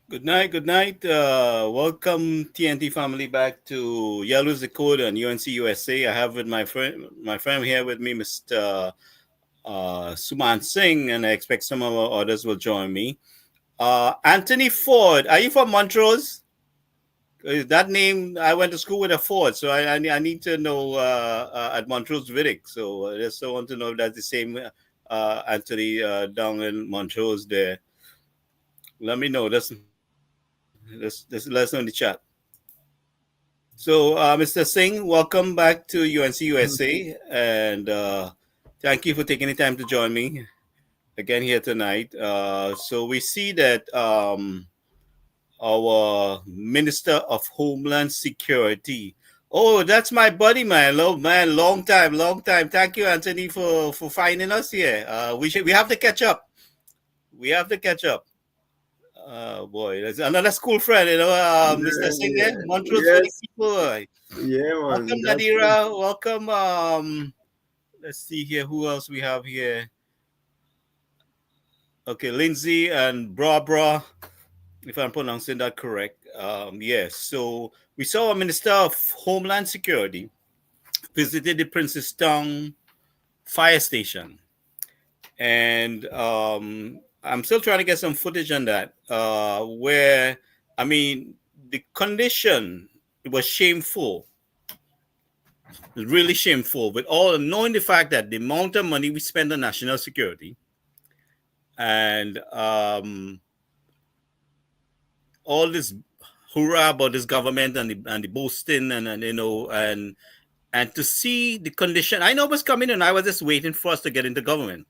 Good night. Good night. Welcome TNT family back to Yellow's Decode on UNC USA. I have with my friend here with me, Mr. Suman Singh, and I expect some of our others will join me. Anthony Ford, are you from Montrose? That name, I went to school with a Ford, so I need to know at Montrose Vidic. So I just want to know if that's the same Anthony down in Montrose there. Let me know. Let's let us know in the chat. So, Mr. Singh, welcome back to UNC USA, and thank you for taking the time to join me again here tonight. So, we see that our Minister of Homeland Security. Oh, that's my buddy, man. Man, long time, long time. Thank you, Anthony, for finding us here. We have to catch up. We have to catch up. Boy, that's another school friend, Mr. Singh there, Montrose for the Yes, people. yeah, Welcome, man. That's true. Nadira. Welcome. Let's see here. Who else we have here? Okay, Lindsay and Bra, if I'm pronouncing that correct. Yes. So we saw a Minister of Homeland Security visited the Princestown fire station, and I'm still trying to get some footage on that. Where I mean, the condition, it was shameful, really shameful, with all knowing the fact that the amount of money we spend on national security and all this hurrah about this government and the boasting and to see the condition. I know it was coming, and I was just waiting for us to get into government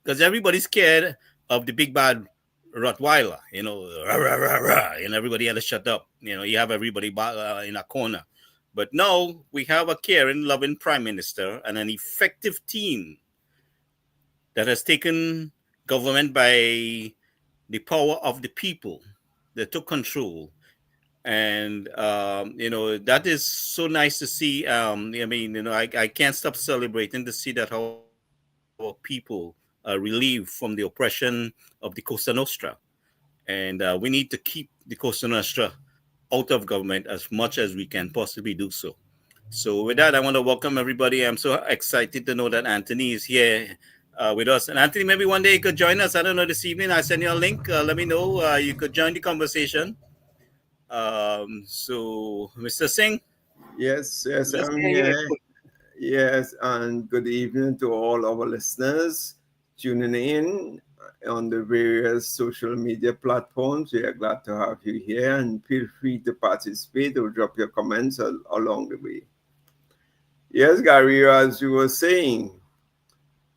because everybody's scared of the big bad Rottweiler, rah, rah, rah, rah, and everybody had to shut up. You have everybody in a corner. But now we have a caring, loving prime minister and an effective team that has taken government by the power of the people that took control. And that is so nice to see. I can't stop celebrating to see that our people are relieved from the oppression of the Costa Nostra. And we need to keep the Costa Nostra out of government as much as we can possibly do so. So with that, I want to welcome everybody. I'm so excited to know that Anthony is here with us. And Anthony, maybe one day you could join us. I don't know, this evening. I send you a link. Let me know. You could join the conversation. So, Mr. Singh, Yes, let's I'm hear your here. input. Yes, and good evening to all our listeners tuning in on the various social media platforms. We are glad to have you here, and feel free to participate or drop your comments along the way. Yes, Gary, as you were saying,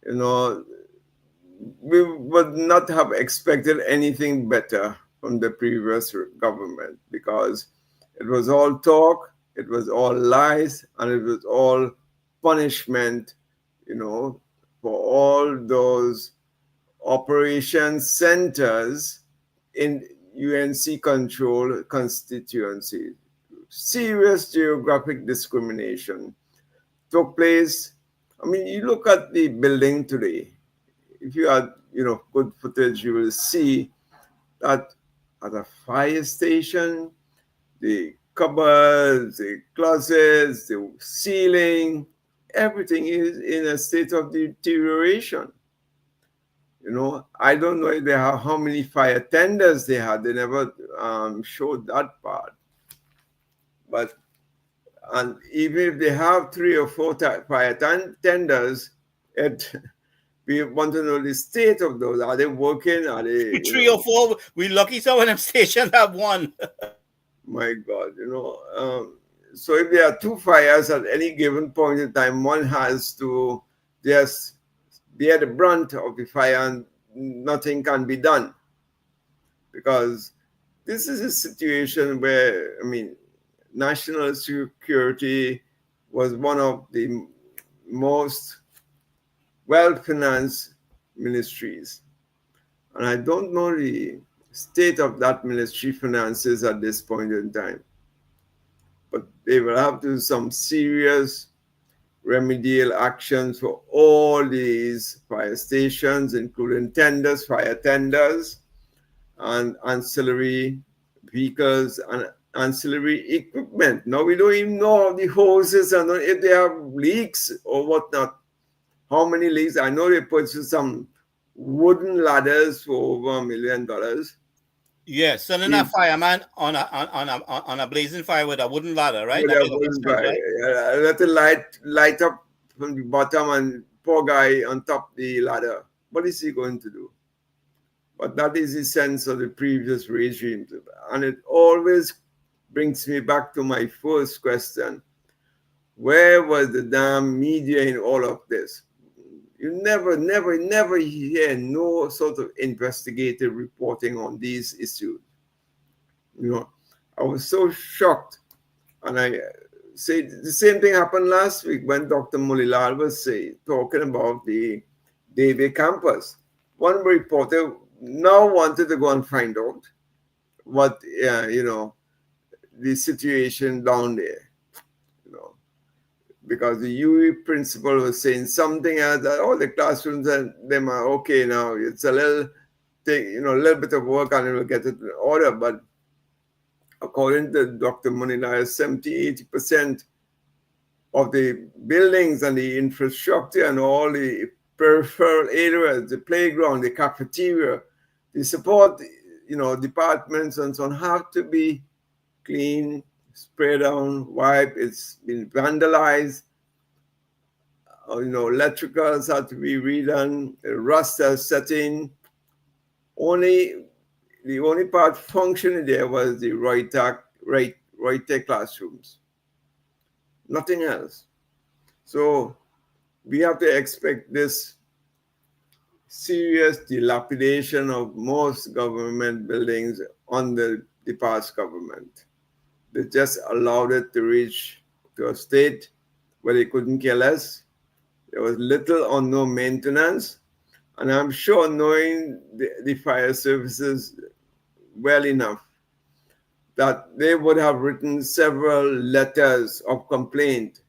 you know, we would not have expected anything better from the previous government because it was all talk, it was all lies, and it was all punishment, you know, for all those operation centers in UNC control constituency. Serious geographic discrimination took place. I mean, you look at the building today, if you had good footage, you will see that at a fire station, the cupboards, the closets, the ceiling, everything is in a state of deterioration. I don't know if they have how many fire tenders they had. They never showed that part. But and even if they have three or four fire tenders, it we want to know the state of those. Are they working? Are they, Three or four. We lucky some of them stations have one. my God, so if there are two fires at any given point in time, one has to just bear the brunt of the fire and nothing can be done because this is a situation where, I mean, national security was one of the most well financed ministries. And I don't know the state of that ministry finances at this point in time, but they will have to do some serious remedial actions for all these fire stations, including tenders, fire tenders. and ancillary vehicles and ancillary equipment. Now we don't even know the hoses and if they have leaks or whatnot. How many leaks? I know they purchased some wooden ladders for over $1 million. Yes, sending a The, fireman on a blazing fire with a wooden ladder, right? with That a big of wooden expense, right? let the light up from the bottom and poor guy on top the ladder. What is he going to do? But that is the sense of the previous regime. And it always brings me back to my first question. Where was the damn media in all of this? You never hear no sort of investigative reporting on these issues. You know, I was so shocked. And I say the same thing happened last week when Dr. Mulilal was talking about the Davie campus. One reporter now wanted to go and find out what the situation down there, you know, because the UE principal was saying something else that the classrooms and them are okay now. It's a little thing, a little bit of work and it will get it in order. But according to Dr. Munila, 70-80% of the buildings and the infrastructure and all the peripheral areas, the playground, the cafeteria, the support, departments and so on have to be clean, spray down, wipe. It's been vandalized. Electricals have to be redone. The rust has set in. Only the only part functioning there was the right tech classrooms. Nothing else. So we have to expect this serious dilapidation of most government buildings under the past government. They just allowed it to reach to a state where they couldn't care less. There was little or no maintenance. And I'm sure, knowing the fire services well enough, that they would have written several letters of complaint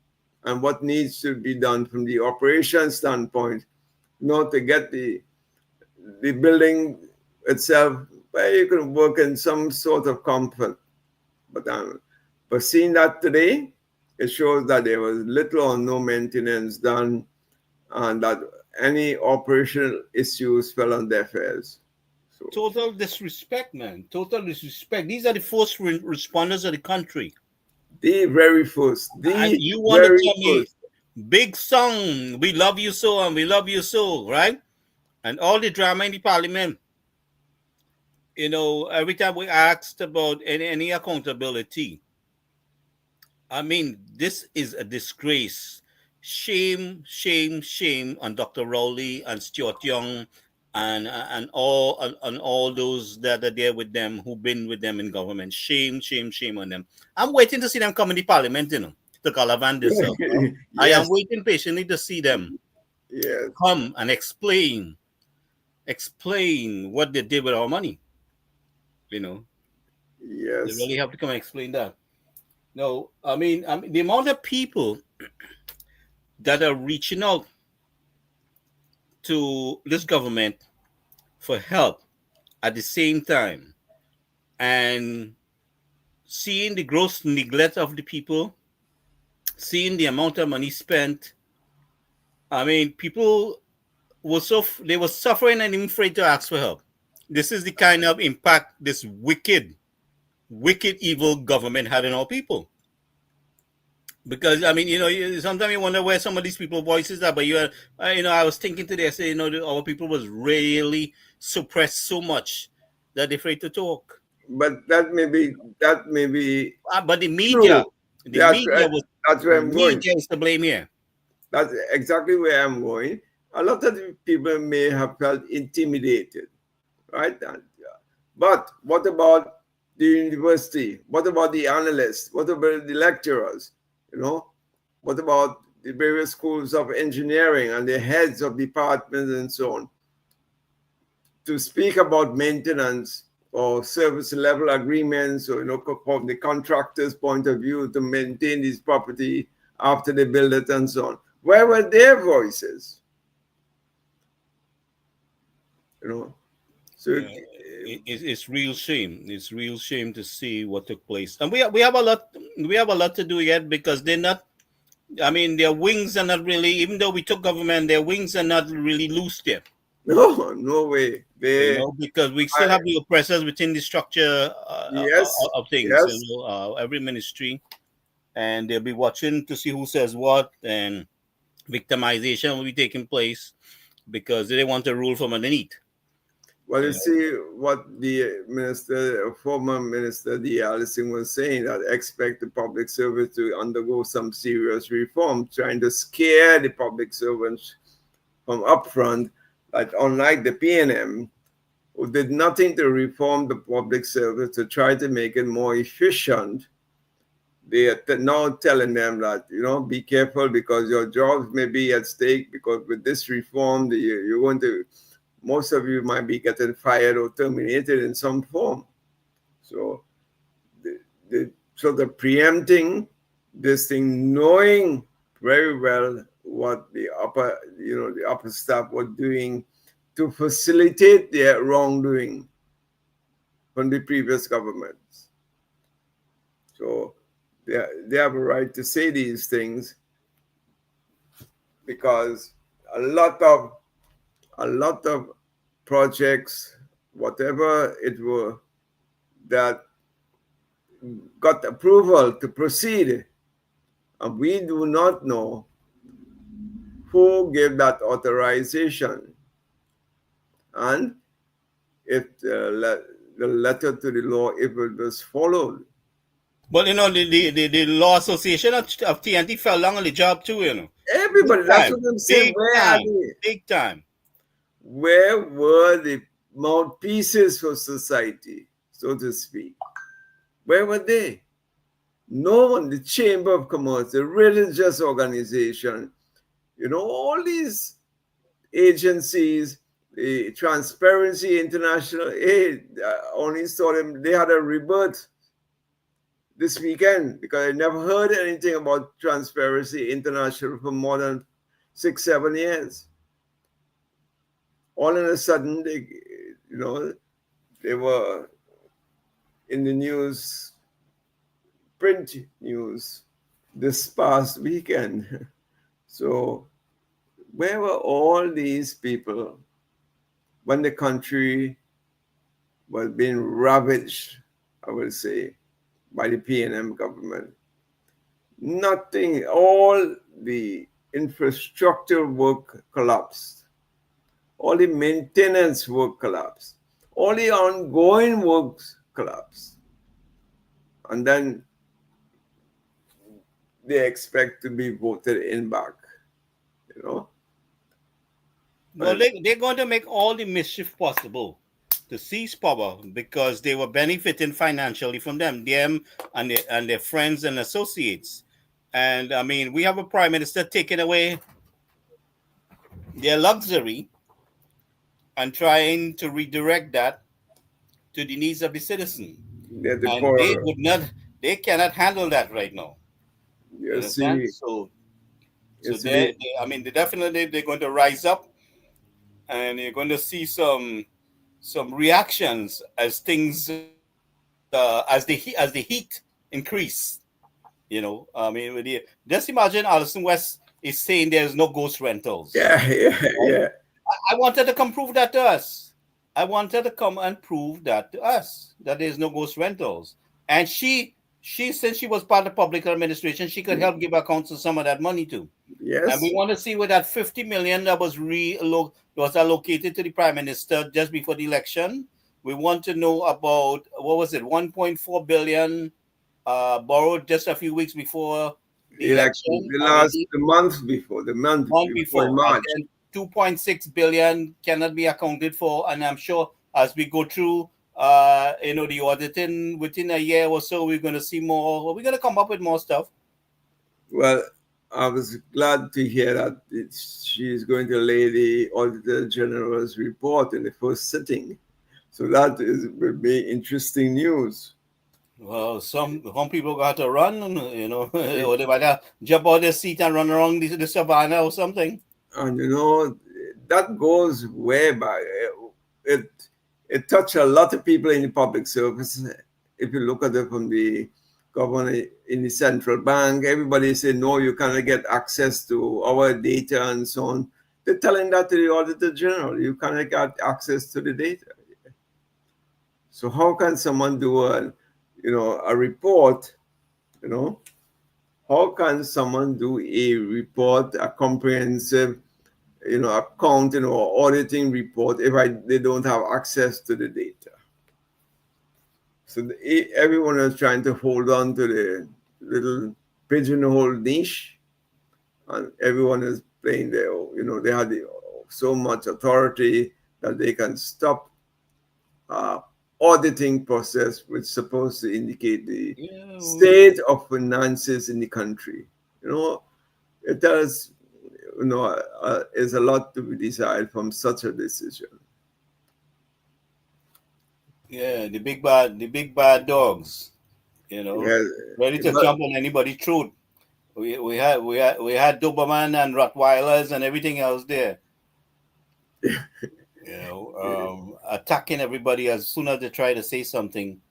and what needs to be done from the operation standpoint, not to get the building itself where you can work in some sort of comfort. But seeing that today, it shows that there was little or no maintenance done and that any operational issues fell on deaf ears. So Total disrespect, man. Total disrespect. These are the first responders of the country. And the you want to very tell me, first, big song, we love you so and we love you so, right? And all the drama in the parliament. Every time we asked about any accountability, I mean, this is a disgrace. Shame, shame, shame on Dr. Rowley and Stuart Young and all those that are there with them who've been with them in government. Shame, shame, shame on them. I'm waiting to see them come in the parliament, to Calavan this. I am yes, waiting patiently to see them yes, come and explain what they did with our money. You know, they yes. really have to come and explain that. No, I mean the amount of people that are reaching out to this government for help at the same time and seeing the gross neglect of the people, seeing the amount of money spent. I mean, people they were suffering and even afraid to ask for help. This is the kind of impact this wicked, evil government had on our people. Because I mean, sometimes you wonder where some of these people voices are. But I was thinking today, I said, our people was really suppressed so much that they're afraid to talk. But that may be But the media, true. the That's media was that's where I'm going. media is to blame here. That's exactly where I'm going. A lot of the people may have felt intimidated, right? But what about the university? What about the analysts? What about the lecturers? You know, what about the various schools of engineering and the heads of departments and so on? To speak about maintenance or service level agreements, or from the contractor's point of view, to maintain this property after they build it and so on. Where were their voices? You know, so Yeah. it's real shame. It's real shame to see what took place, and we have a lot. We have a lot to do yet because they're not. I mean, their wings are not really. Even though we took government, their wings are not really loose yet. No, no way. Because we I, still have the oppressors within the structure yes, of things. yes. Every ministry, and they'll be watching to see who says what, and victimization will be taking place because they want to rule from underneath. Well, you You know, see what the minister, former minister, D. Allison was saying that expect the public service to undergo some serious reform, trying to scare the public servants from upfront. That unlike the PNM, who did nothing to reform the public service to try to make it more efficient, they are now telling them that be careful because your jobs may be at stake because with this reform you're going to most of you might be getting fired or terminated in some form. So the preempting this thing, knowing very well what the upper staff were doing to facilitate their wrongdoing from the previous governments. So they have a right to say these things because a lot of a lot of projects, whatever it were, that got approval to proceed, and we do not know who gave that authorization and if the letter to the law, if it was followed. but the law association of TNT fell down on the job too. Big Everybody, that's time, what I'm saying. big time, big time. Where were the mouthpieces for society, so to speak? Where were they? No one, the Chamber of Commerce, the religious organization, all these agencies, the Transparency International, only saw them, they had a rebirth this weekend because I never heard anything about Transparency International for more than 6, 7 years. All of a sudden, they were in the news, print news, this past weekend. So, where were all these people when the country was being ravaged, I would say, by the PNM government? Nothing, all the infrastructure work collapsed, all the maintenance work collapsed, all the ongoing works collapsed. And then they expect to be voted in back, you know. Well, And they're going to make all the mischief possible to seize power because they were benefiting financially from them and their friends and associates. And I mean, we have a prime minister taking away their luxury and trying to redirect that to the needs of the citizen. they're the And they poor. would not, they cannot handle that right now. You You understand? see, you So see the I mean, they're going to rise up, and you're going to see some reactions as things as the heat increase. I mean, just imagine Alison West is saying there's no ghost rentals. yeah, yeah, Right? yeah. I wanted to come prove that to us. I wanted to come and prove that to us that there's no ghost rentals. And she since she was part of public administration, she could help give accounts to some of that money too. And we Yes, want to see where that 50 million that was allocated to the prime minister just before the election. We want to know about what was it, 1.4 billion borrowed just a few weeks before the election. election The already, month before, the month month before in before, and March. then 2.6 billion cannot be accounted for. And I'm sure as we go through, the auditing within a year or so, we're going to see more. We're going to come up with more stuff. Well, I was glad to hear that she's going to lay the Auditor General's report in the first sitting. So that will be interesting news. Well, some people got to run, or they might have jump out their seat and run around the savannah or something. And that goes way back. It it touched a lot of people in the public service. If you look at it from the governor in the central bank, everybody say, no, you cannot get access to our data and so on. They're telling that to the Auditor General, you cannot get access to the data. So how can someone do a report, you know, how can someone do a report, a comprehensive, accounting or auditing report if they don't have access to the data? So everyone is trying to hold on to the little pigeonhole niche, and everyone is playing their, they have so much authority that they can stop uh, auditing process, which is supposed to indicate the Yeah, state of finances in the country. You know, it does, is a lot to be desired from such a decision. yeah, the big bad dogs, you know, Yeah, ready to but jump on anybody's throat. We had Doberman and Rottweilers and everything else there, attacking everybody as soon as they try to say something.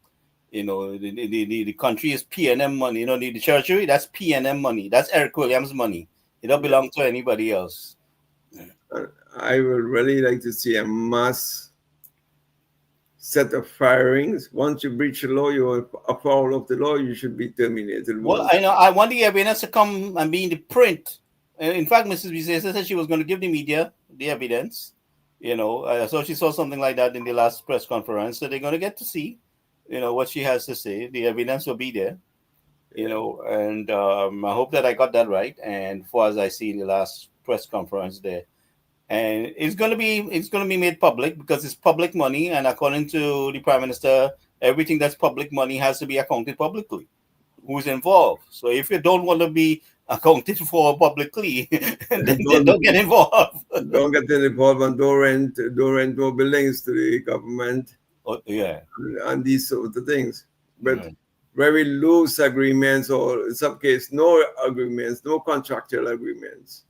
The country is PNM money. The treasury, that's PNM money. That's Eric Williams money. It don't belong to anybody else. I would really like to see a mass set of firings. Once you breach the law, you're afoul of the law, you should be terminated Well, once. I want the evidence to come and be in the print. In fact, Mrs. Misuse said she was going to give the media the evidence. So she saw something like that in the last press conference. So they're going to get to see, what she has to say. The evidence will be there. And I hope that I got that right. And for as I see in the last press conference there, and it's going to be made public because it's public money, and according to the Prime Minister, everything that's public money has to be accounted publicly. Who's involved? So if you don't want to be accounted for publicly, then don't don't get involved. don't get involved and don't rent no buildings to the government Oh, yeah. and these sort of things. But Right. very loose agreements, or in some case no agreements, no contractual agreements.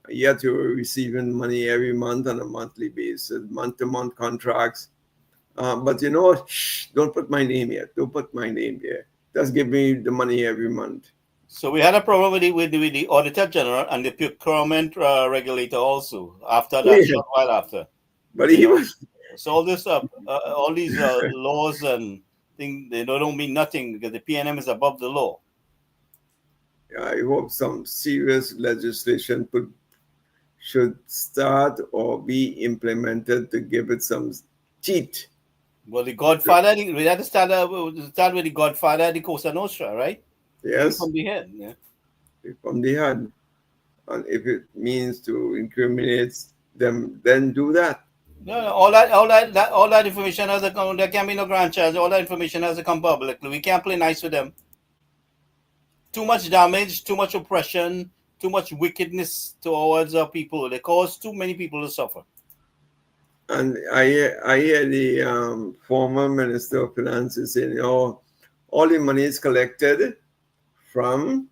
Yet you're receiving money every month on a monthly basis, month-to-month contracts. But shh, don't put my name here. Don't put my name here. Just give me the money every month. So we had a problem with the Auditor General and the procurement regulator also after that, Yeah, short while after. but You he know, was. so all these laws and things, they don't mean nothing because the PNM is above the law. I hope some serious legislation should start or be implemented to give it some teeth. Well, the Godfather, we had to start with the Godfather, the Cosa Nostra, right? Lead Yes, from the head. Yeah. from the hand. And if it means to incriminate them, then do that. No, no, all that information has to come. There can be no grand charge. All that information has to come publicly. We can't play nice with them. Too much damage, too much oppression, too much wickedness towards our people. They cause too many people to suffer. And I hear the former Minister of Finance saying, oh, all the money is collected from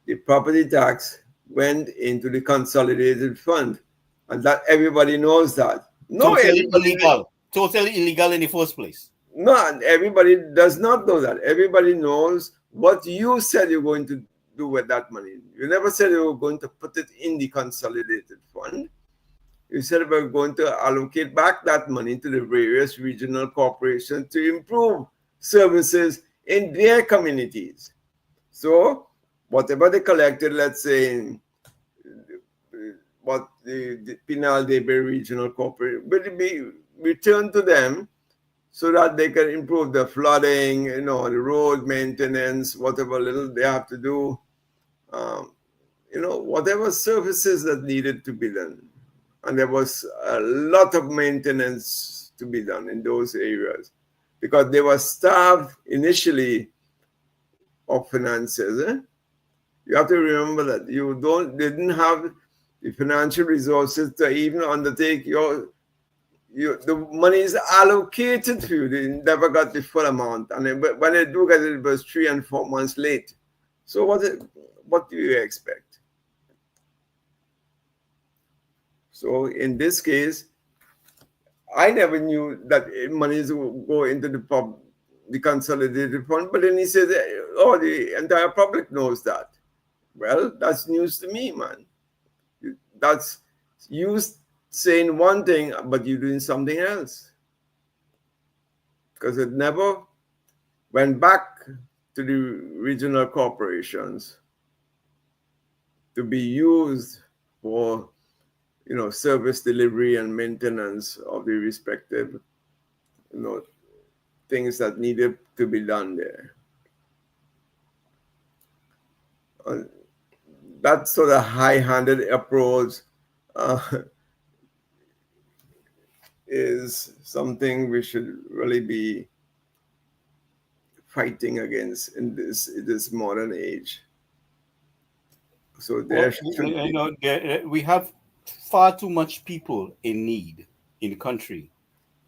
the property tax went into the consolidated fund. And that everybody knows that. No, Totally everybody illegal. Totally illegal in the first place. No, everybody does not know that. Everybody knows what you said you're going to do with that money. You never said you were going to put it in the consolidated fund. You said we were going to allocate back that money to the various regional corporations to improve services in their communities. So, whatever they collected, let's say, what the Pinal de Bay Regional Corporation, will be returned to them so that they can improve the flooding, the road maintenance, whatever little they have to do, um, whatever services that needed to be done. And there was a lot of maintenance to be done in those areas because they were starved initially of finances. You have to remember that they didn't have the financial resources to even undertake the money is allocated to you. They never got the full amount, and when they do get it, it was 3 and 4 months late. So what do you expect? So in this case, I never knew that monies would go into the consolidated fund, but then he says, oh, the entire public knows that. Well, that's news to me, man. That's you saying one thing, but you're doing something else. Because it never went back to the regional corporations to be used for, service delivery and maintenance of the respective, you know, things that needed to be done there. And that sort of high-handed approach uh, is something we should really be fighting against in this modern age. So there Well, should be. we have far too much people in need in the country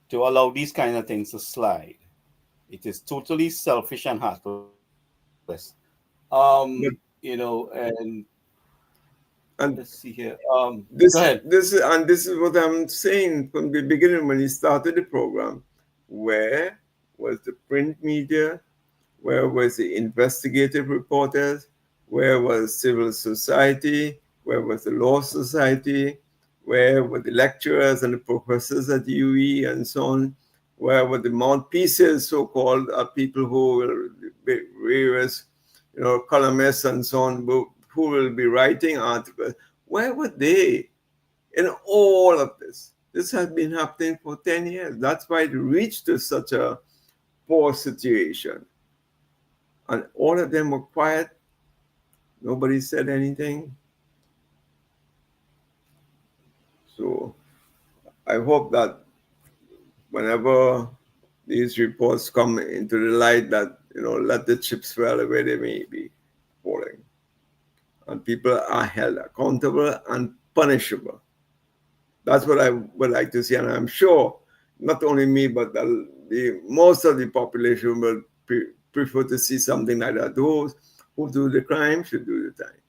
to allow these kind of things to slide. It is totally selfish and heartless. But And and let's see here. Go this ahead. this and this is what I'm saying from the beginning when he started the program. Where was the print media? Where was the investigative reporters? Where was civil society? Where was the law society? Where were the lecturers and the professors at UE and so on? Where were the mouthpieces, so-called, people who will be various, columnists and so on, who will be writing articles? Where were they in all of this? This has been happening for 10 years. That's why it reached to such a poor situation. And all of them were quiet. Nobody said anything. So I hope that whenever these reports come into the light, that let the chips fall where they may be falling, and people are held accountable and punishable. That's what I would like to see, and I'm sure not only me, but the most of the population will prefer to see something like that. Those who do the crime should do the time.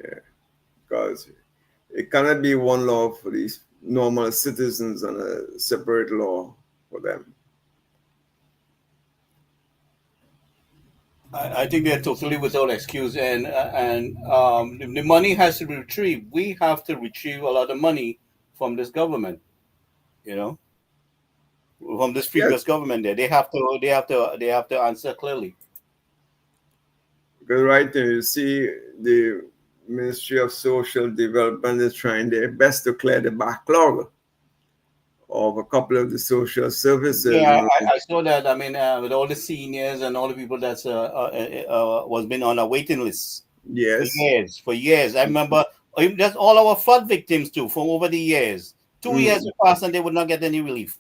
Yeah, because it cannot be one law for these normal citizens and a separate law for them. I think they're totally without excuse, and the money has to be retrieved. We have to retrieve a lot of money from this government. You know, from this Yes, previous government. There, they have to answer clearly. because right now you see the Ministry of Social Development is trying their best to clear the backlog of a couple of the social services. Yeah, I saw that. I mean, with all the seniors and all the people that's was been on a waiting list for Yes. years, for years. I remember that's all our flood victims too from over the years. 2 years Mm. would pass and they would not get any relief.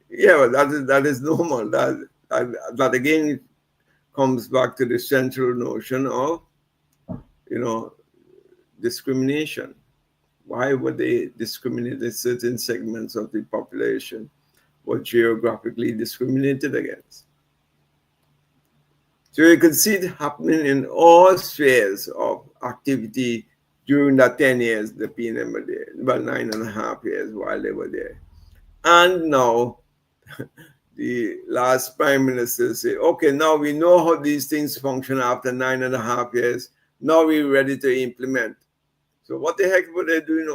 Yeah, but that is normal. That again comes back to the central notion of you know discrimination. Why would they discriminate against certain segments of the population or geographically discriminated against? So you can see it happening in all spheres of activity during that 10 years the PNM were there, about 9.5 years while they were there. And now the last prime minister say, okay, now we know how these things function after 9.5 years. Now we're ready to implement. So what the heck were they doing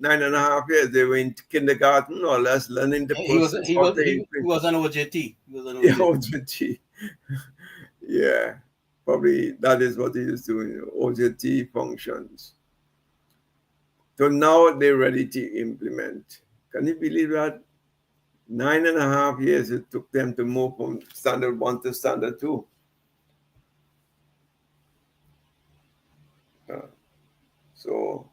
9.5 years? They were in kindergarten or less learning the He was process he how was to he implement. was an OJT. He was an Yeah, OJT. OJT. Yeah, probably that is what he is doing. OJT functions. So now they're ready to implement. Can you believe that? 9.5 years it took them to move from standard one to standard two. Uh, so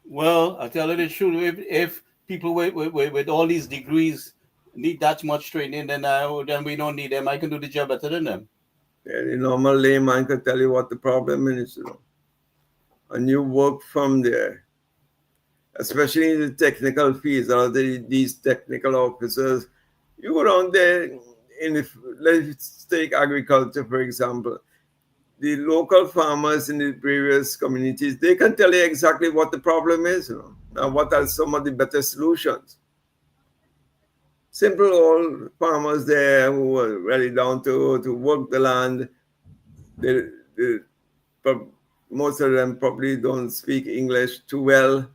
Well, I tell you the truth. If people with all these degrees need that much training, then we don't need them. I can do the job better than them. yeah, the normal layman can tell you what the problem is, and you work from there, especially in the technical fields. These technical officers, you go down there let's take agriculture for example. the local farmers in the various communities, they can tell you exactly what the problem is, and what are some of the better solutions. Simple old farmers there who are ready down to work the land. They, most of them probably don't speak English too well,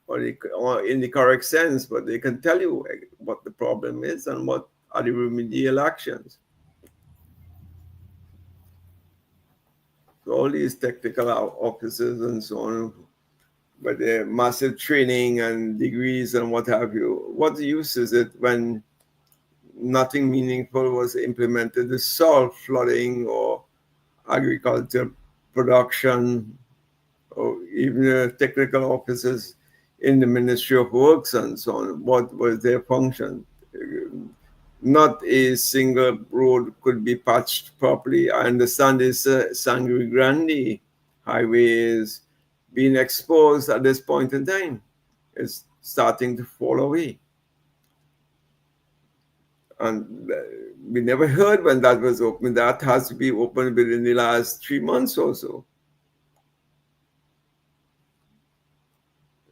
or in the correct sense, but they can tell you what the problem is and what are the remedial actions. So all these technical officers and so on, but the massive training and degrees and what have you, what use is it when nothing meaningful was implemented to solve flooding or agriculture production, or even the technical officers in the Ministry of Works and so on? What was their function? Not a single road could be patched properly. I understand this Sangre Grande highway is being exposed at this point in time. It's starting to fall away. And we never heard when that was opened. That has to be opened within the last 3 months or so.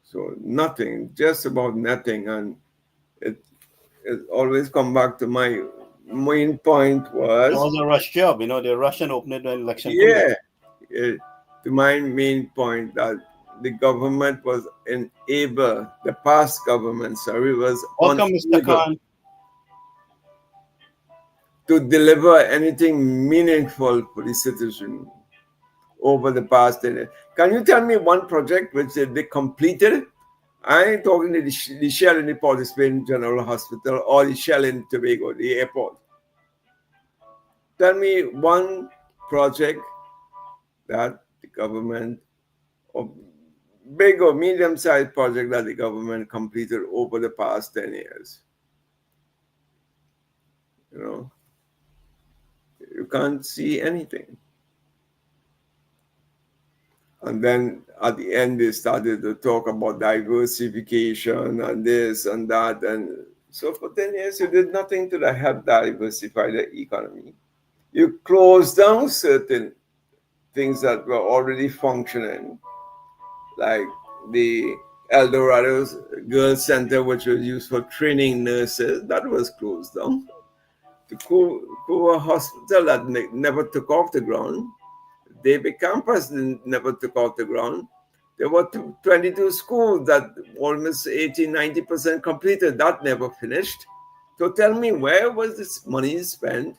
So nothing, just about nothing. And it, it always come back to my main point That was, was a rush job. The Russian opened it when election coming. yeah, uh, to my main point that the government was unable, the past government, sorry, was Welcome, Mr. unable Khan. to deliver anything meaningful for the citizen over the past 10 years. Can you tell me one project which they completed? I ain't talking to the Shell in the Port of Spain General Hospital or the Shell in Tobago, the airport. Tell me one project that the government, or big or medium-sized project that the government completed over the past 10 years. You know, you can't see anything. And then at the end, they started to talk about diversification and this and that. And so for 10 years, you did nothing to help diversify the economy. You closed down certain things that were already functioning, like the Eldorado's Girls Center, which was used for training nurses, that was closed down. The Cuba Hospital that never took off the ground. David campus never took off the ground. There were 22 schools that almost 80-90% completed. That never finished. So tell me, where was this money spent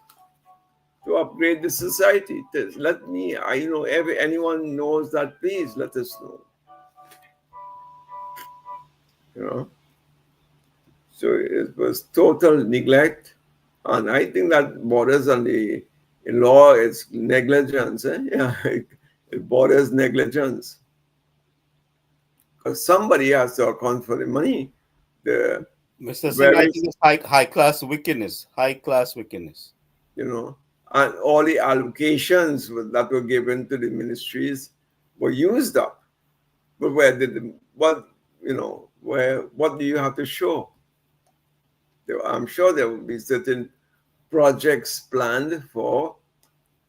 to upgrade the society? Let me, anyone knows that, please let us know. You know, so it was total neglect, and I think that borders on the in law. It's negligence. Yeah, it borders negligence, because somebody has to account for the money. The Mr. Singh, I very, think it's high class wickedness. High class wickedness. you know, and all the allocations that were given to the ministries were used up. But where did what where what do you have to show? I'm sure there will be certain projects planned for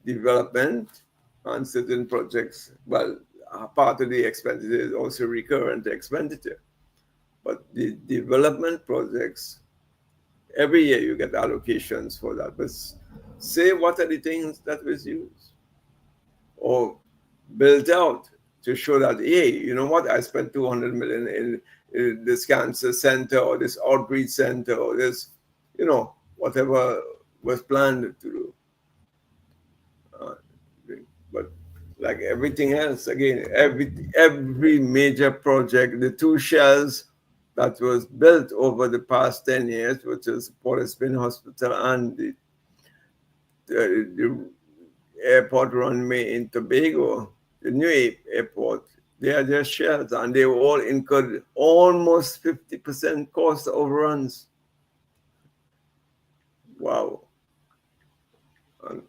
development, and certain projects, well, part of the expenditure is also recurrent expenditure. But the development projects, every year you get allocations for that. But say what are the things that was used or built out to show that, hey, you know what, I spent 200 million in this cancer center or this outreach center or this, whatever was planned to do. Uh, but like everything else, again, every major project, the two shells that was built over the past 10 years, which is Port of Spain Hospital and the airport runway in Tobago, the new airport, they are just shells, and they all incurred almost 50% cost overruns. Wow. And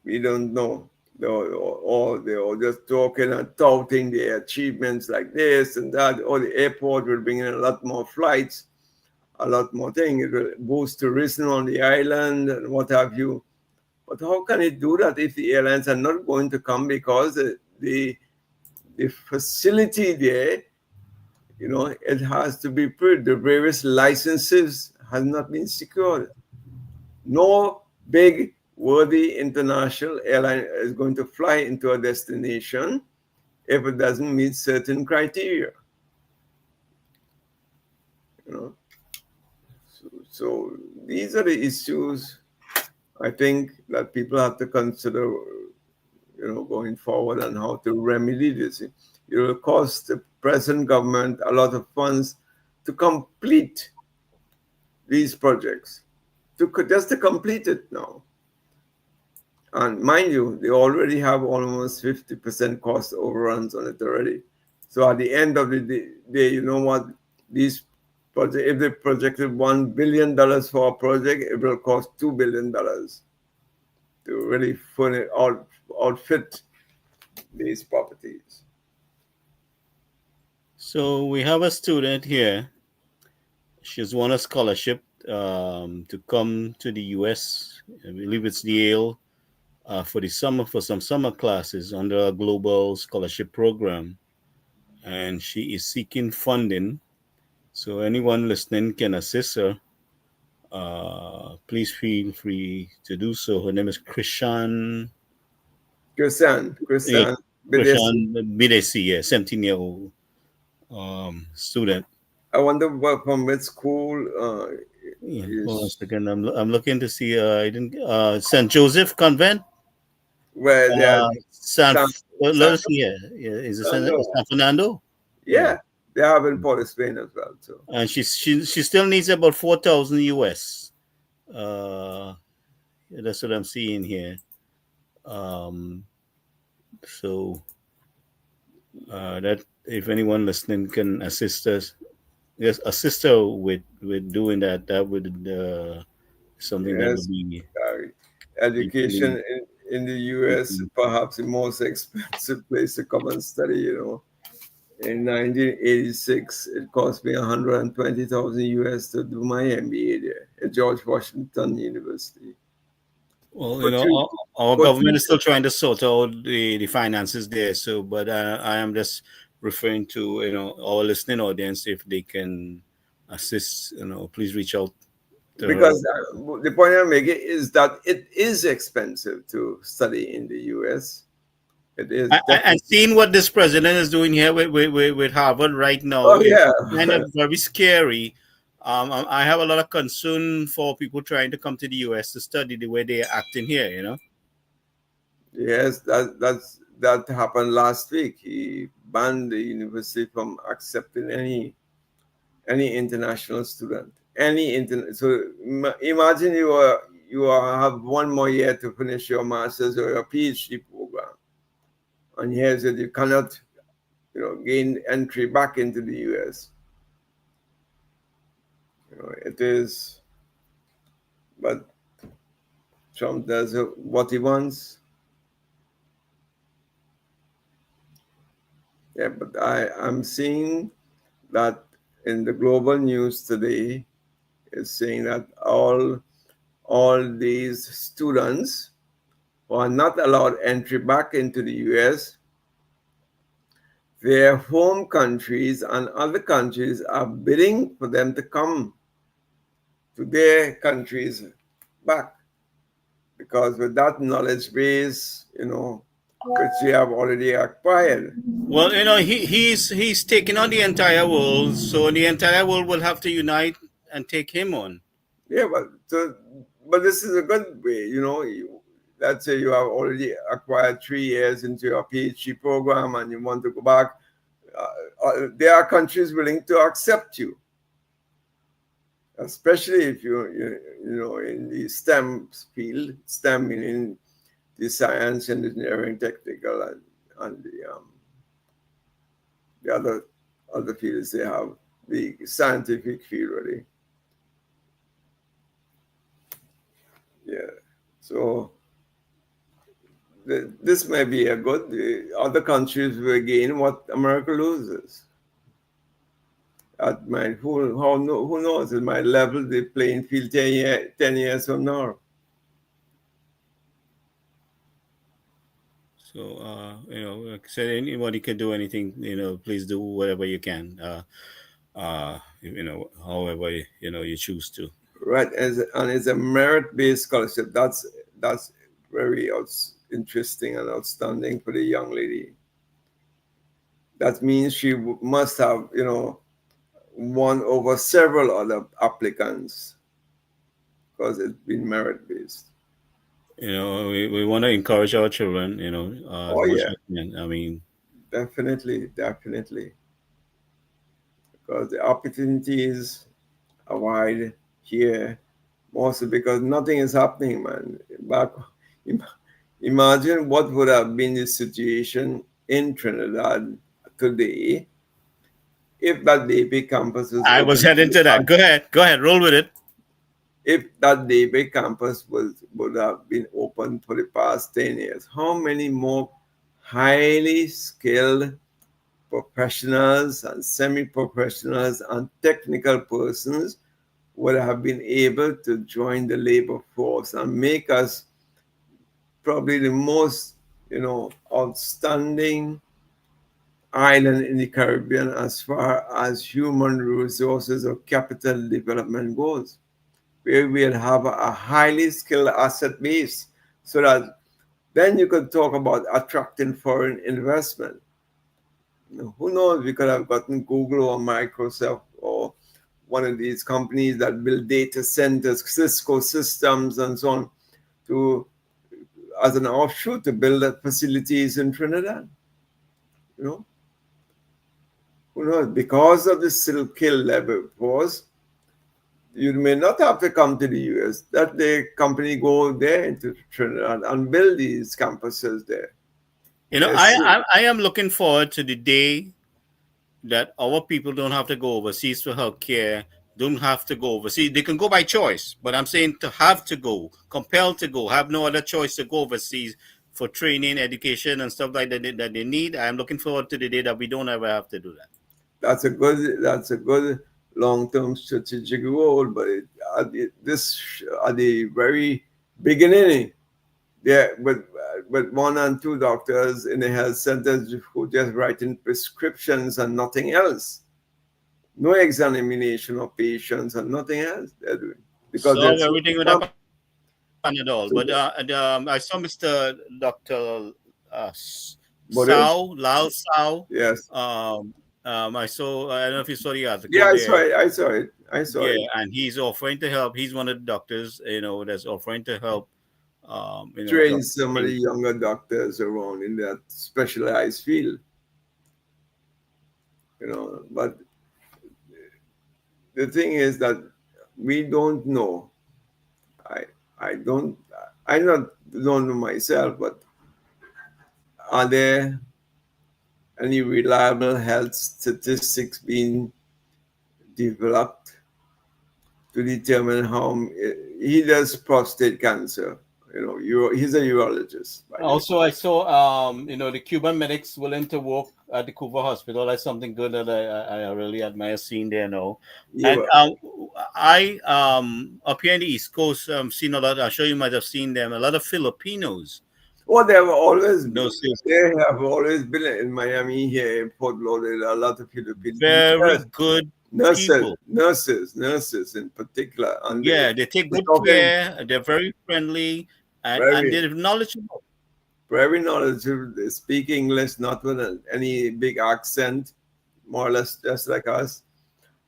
we don't know. They're all just talking and touting their achievements like this and that. Or the airport will bring in a lot more flights, a lot more things. It will boost tourism on the island and what have you. But how can it do that if the airlines are not going to come because the facility there, it has to be approved. The various licenses has not been secured. No big, worthy international airline is going to fly into a destination if it doesn't meet certain criteria. You know, so these are the issues I think that people have to consider, going forward and how to remedy this. It will cost the present government a lot of funds to complete these projects, just to complete it now. And mind you, they already have almost 50% cost overruns on it already. So at the end of the day, you know what? These projects, if they projected $1 billion for a project, it will cost $2 billion to really outfit these properties. So we have a student here. She's won a scholarship to come to the U.S. I believe it's Yale for the summer for some summer classes under a global scholarship program, and she is seeking funding. So anyone listening can assist her. Please feel free to do so. Her name is Yeah, Christian, Bidesi. Krishan Bidesi, yeah, 17-year-old student. I wonder what from which school Yeah, hold on a is second. I'm looking to see. I didn't. Saint Joseph Convent. where they are. San, San Let's see here. Yeah, is it Fernando. San Fernando? Yeah, Yeah, they have in Port of Spain as well. So and she still needs about 4,000 US. Uh, that's what I'm seeing here. Um, so that if anyone listening can assist us, yes, assist her with doing that. That would something that would yes, be education equally. in the U.S. equally perhaps the most expensive place to come and study. In 1986, it cost me 120,000 US to do my MBA there at George Washington University. Well, For three, our for government three, is still trying to sort out the finances there. So, but I am just referring to our listening audience. If they can assist, please reach out to her. because the point I'm making is that it is expensive to study in the US. It is And definitely. seeing what this president is doing here with Harvard right now Oh is yeah, kind of very scary. I have a lot of concern for people trying to come to the U.S. to study the way they are acting here. yes. That happened last week. He banned the university from accepting any international student. So imagine have one more year to finish your master's or your PhD program, and here's that you cannot gain entry back into the US. It is, but Trump does what he wants. Yeah, but I'm seeing that in the global news today is saying that all these students who are not allowed entry back into the US, their home countries and other countries are bidding for them to come to their countries back, because with that knowledge base, which we have already acquired. Well, he's taking on the entire world, so the entire world will have to unite and take him on. Yeah, but this is a good way. Let's say you have already acquired 3 years into your PhD program and you want to go back. There are countries willing to accept you, especially if you in the STEM field. STEM meaning the science, engineering, technical, and the other fields they have. The scientific field, really. Yeah. So this may be a good. Other countries will gain what America loses. At my who knows? It might level the playing field 10 years from now. So, like I said, anybody can do anything. Please do whatever you can. However you choose to. Right, and it's a merit-based scholarship. That's very interesting and outstanding for the young lady. That means she must have, won over several other applicants because it's been merit-based. We want to encourage our children. As Oh much yeah, as we can. I mean, definitely, definitely, because the opportunities are wide here, mostly because nothing is happening, man. Back, im- imagine what would have been the situation in Trinidad today if that DB campus was I was open for heading the to that. past, Go ahead, roll with it. if that DB campus would have been open for the past 10 years. How many more highly skilled professionals and semi-professionals and technical persons would have been able to join the labor force and make us probably the most, outstanding island in the Caribbean as far as human resources or capital development goes, where we'll have a highly skilled asset base so that then you could talk about attracting foreign investment. Who knows, we could have gotten Google or Microsoft or one of these companies that build data centers, Cisco systems, and so on, to as an offshoot to build up facilities in Trinidad. You know, who knows? Because of the skill level force, you may not have to come to the US. That the company go there into Trinidad and build these campuses there. I, Yes, I I am looking forward to the day that our people don't have to go overseas for healthcare, don't have to go overseas. They can go by choice, but I'm saying to have to go, compelled to go, have no other choice to go overseas for training, education, and stuff like that they need. I'm looking forward to the day that we don't ever have to do that. that's a good long-term strategic goal. But at the very beginning, yeah, with one and two doctors in the health centers who just writing prescriptions and nothing else. No examination of patients and nothing else they're doing because they're Solve so everything with a stuck Panadol. But to the I saw Mr. Doctor Sao models. Lao Sao. Yes. Um, I saw. I don't know if you saw the article Yeah, I saw there. it. I saw it. I saw Yeah, it. and he's offering to help. He's one of the doctors, that's offering to help, to Train help some of the patients. younger doctors around in that specialized field, But the thing is that we don't know. I I don't I not don't know myself, but are there any reliable health statistics being developed to determine how he does prostate cancer? He's a urologist, by the way. Also, I saw, the Cuban medics willing to work at the Cuba hospital. That's something good that I really admire seeing there now. Yeah, And but, I up here in the East Coast, seen a lot. I'm sure you might have seen them. A lot of Filipinos. well, No, seriously, they have always been in Miami here in Port Lauderdale. A lot of Philippines very good nurses, people. nurses in particular, and Yeah, they take we're good talking care. They're very friendly, and very they're knowledgeable. very knowledgeable. They speak English, not with any big accent, more or less just like us.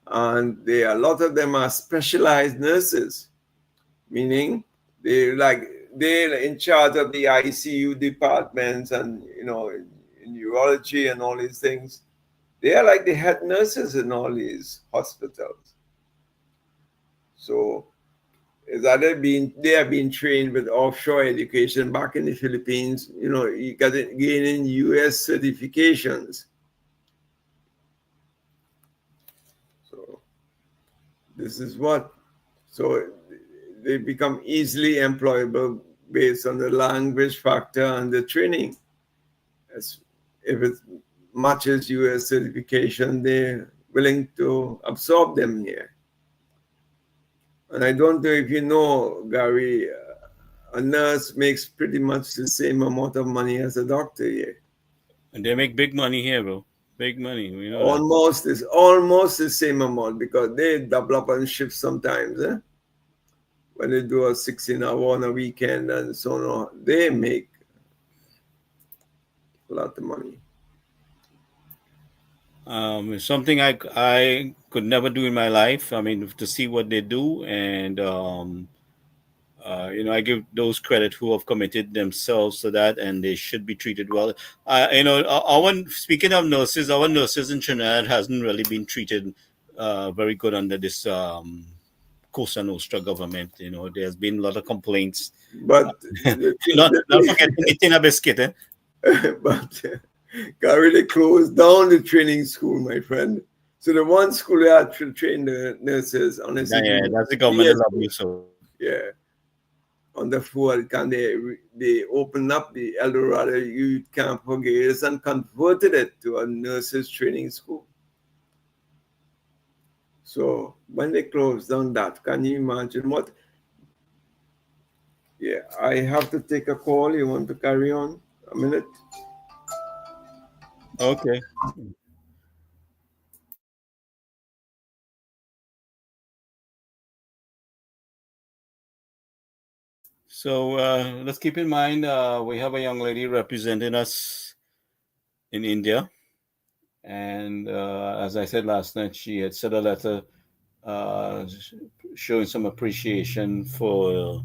And a lot of them are specialized nurses, meaning they like they're in charge of the ICU departments and in urology and all these things. They are like the head nurses in all these hospitals. So is that they have been trained with offshore education back in the Philippines. You got it gaining US certifications. So this is what. So they become easily employable based on the language factor and the training. As if it matches US certification, they're willing to absorb them here. And I don't know if you know, Gary, a nurse makes pretty much the same amount of money as a doctor here. And they make big money here, bro. Big money. We know that. Almost the same amount because they double up on shifts sometimes. When they do a 16 hour on a weekend and so on, they make a lot of money. It's something I could never do in my life. I mean, to see what they do, and I give those credit who have committed themselves to that, and they should be treated well. Speaking of nurses, our nurses in Trinidad hasn't really been treated very good under this Cosa Nostra government. There's been a lot of complaints. But the, Not the forgetting eating a biscuit, eh? but got really closed down the training school, my friend. So the one school that actually trained the nurses, honestly, Yeah, that's the government years that love ago, you so. yeah, on the floor, can they opened up the El Dorado Youth Camp for Gays and converted it to a nurses training school. So when they closed down that, can you imagine what? Yeah, I have to take a call. You want to carry on a minute? Okay. So let's keep in mind we have a young lady representing us in India. And as I said last night, she had sent a letter uh, showing some appreciation for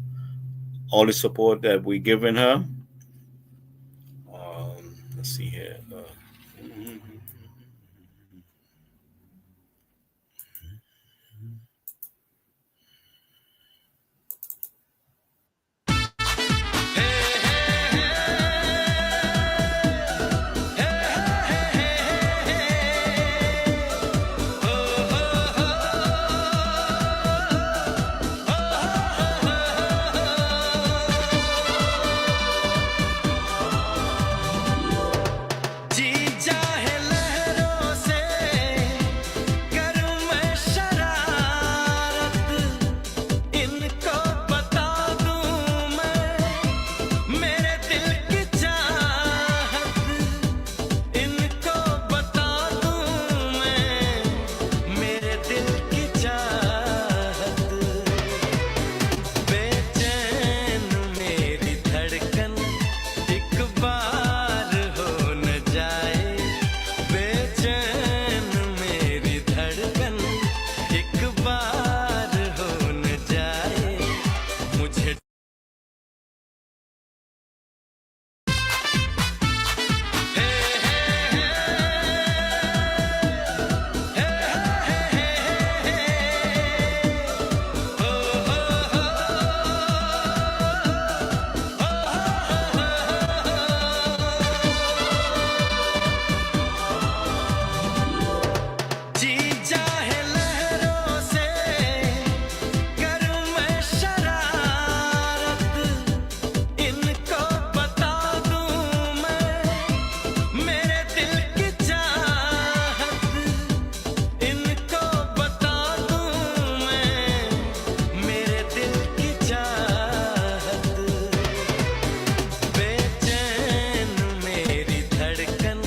all the support that we given her. Let's see here. जी चाहे लहरों से करूं मैं शरारत इनको बता दूं मैं मेरे दिल की चाहत इनको बता दूं मैं मेरे दिल की चाहत बेचैन मेरी धड़कन एक बार हो न जाए बेचैन मेरी धड़कन एक बार हो न जाए मुझे जी चाहे लहरों से करूं मैं शरारत इनको बता दूं मैं मेरे दिल की चाहत इनको बता दूं मैं मेरे दिल की चाहत बेचैन मेरी धड़कन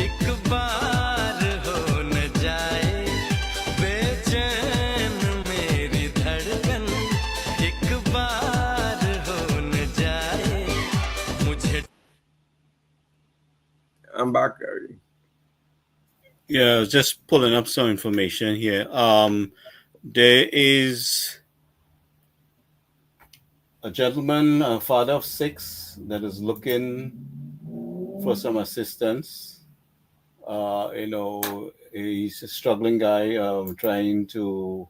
एक बार हो न जाए बेचैन मेरी धड़कन एक बार हो न जाए मुझे I'm back, Gary. Yeah, just pulling up some information here. There is a gentleman, a father of six, that is looking for some assistance. He's a struggling guy, trying to,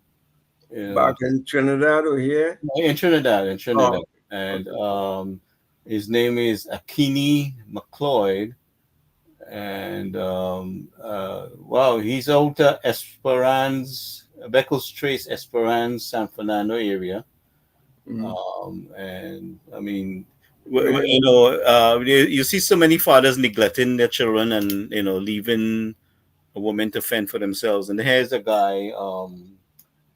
Back in Trinidad or here? in Trinidad, Oh, and okay. his name is Akini McLeod, and wow, he's out Esperance, Beckles Trace, Esperance, San Fernando area. Mm. And I mean, Where, you see so many fathers neglecting their children and leaving a woman to fend for themselves. And here's a guy,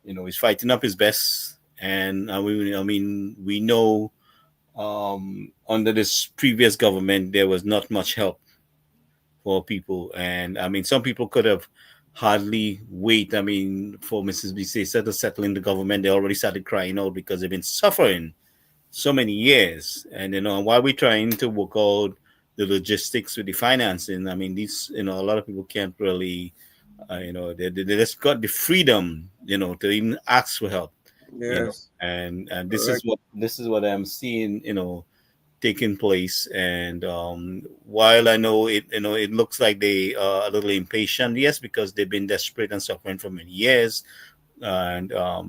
he's fighting up his best, and I mean, we know under this previous government, there was not much help for people. And I mean, some people could have hardly wait. I mean, for Mrs. B to settle in the government, they already started crying out because they've been suffering so many years. And, while we're trying to work out the logistics with the financing, I mean, a lot of people can't really, they just got the freedom, to even ask for help, Yes, and correct. this is what I'm seeing, taking place. And while I know it, it looks like they are a little impatient, yes, because they've been desperate and suffering for many years. And our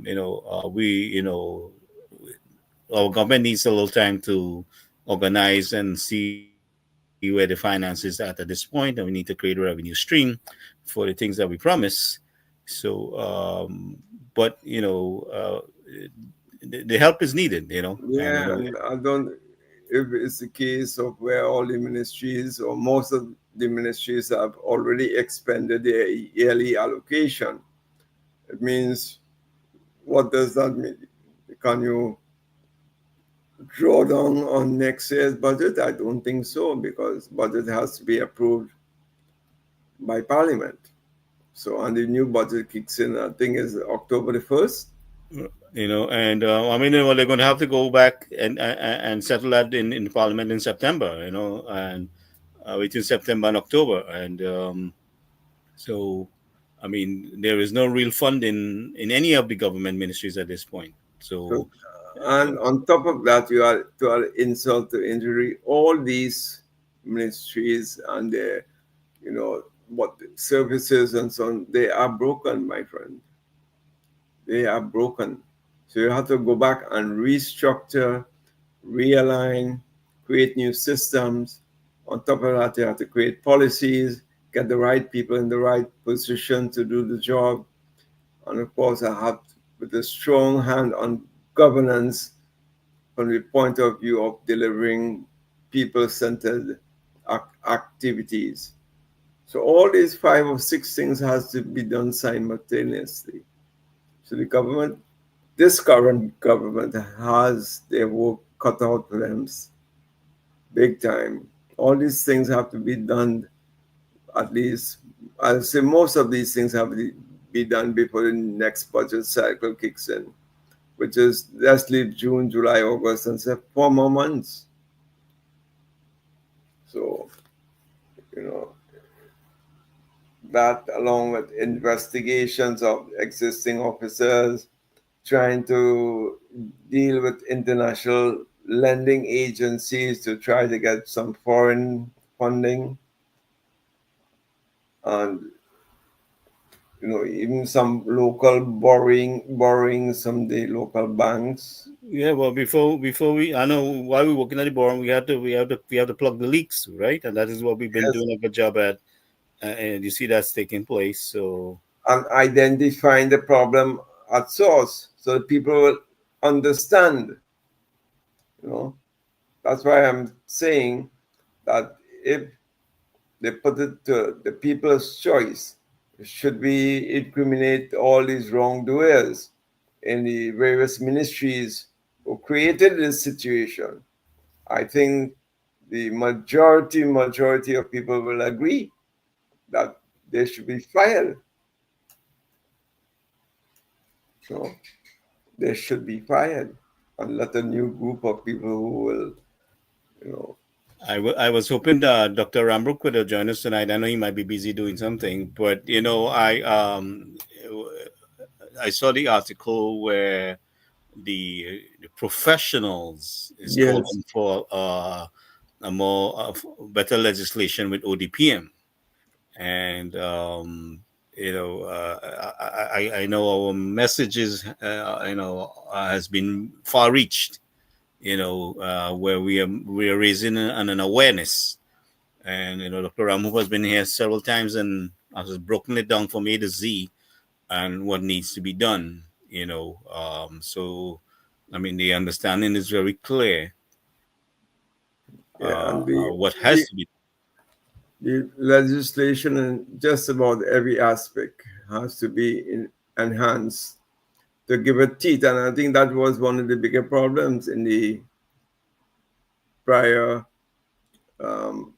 government needs a little time to organize and see where the finances at this point, and we need to create a revenue stream for the things that we promise. But the help is needed, and Yeah, and I don't, if it's the case of where all the ministries or most of the ministries have already expended their yearly allocation, it means, what does that mean? Can you draw down on next year's budget? I don't think so, because budget has to be approved by Parliament. So, and the new budget kicks in, I think, is October the 1st. and I mean, they're going to have to go back and settle that in Parliament in September, and between September and October. And so, I mean, there is no real funding in any of the government ministries at this point. So, So, and on top of that, you are to add insult to injury. All these ministries and their, what services and so on, they are broken, my friend. They are broken. So you have to go back and restructure, realign, create new systems. On top of that, you have to create policies, get the right people in the right position to do the job. And of course, I have with a strong hand on governance from the point of view of delivering people-centered activities. So all these 5 or 6 things has to be done simultaneously. So the government, this current government, has their work cut out for them big time. All these things have to be done, at least, I'll say most of these things have to be done before the next budget cycle kicks in, which is, let's leave June, July, August, and say 4 more months. So, you know, that along with investigations of existing officers, trying to deal with international lending agencies to try to get some foreign funding, and even some local borrowing some the local banks. yeah, well, before I know, while we're working at the bottom, we have to plug the leaks, right? And that is what we've been Yes, doing a good job at. And you see that's taking place. So and identifying the problem at source so that people will understand. You know, that's why I'm saying that if they put it to the people's choice, should we incriminate all these wrongdoers in the various ministries who created this situation? I think the majority of people will agree that they should be fired. So they should be fired and let a new group of people who will, you know, I was hoping that Dr. Rambrook could have joined us tonight. I know he might be busy doing something, but I saw the article where the professionals is yes, calling for a more better legislation with ODPM. And I know our messages has been far reached, where we are raising an awareness. And Dr. Ramu has been here several times and has broken it down from A to Z and what needs to be done. So I mean, the understanding is very clear, yeah, and what the has to be. the legislation in just about every aspect has to be enhanced to give it teeth. And I think that was one of the bigger problems in the prior um,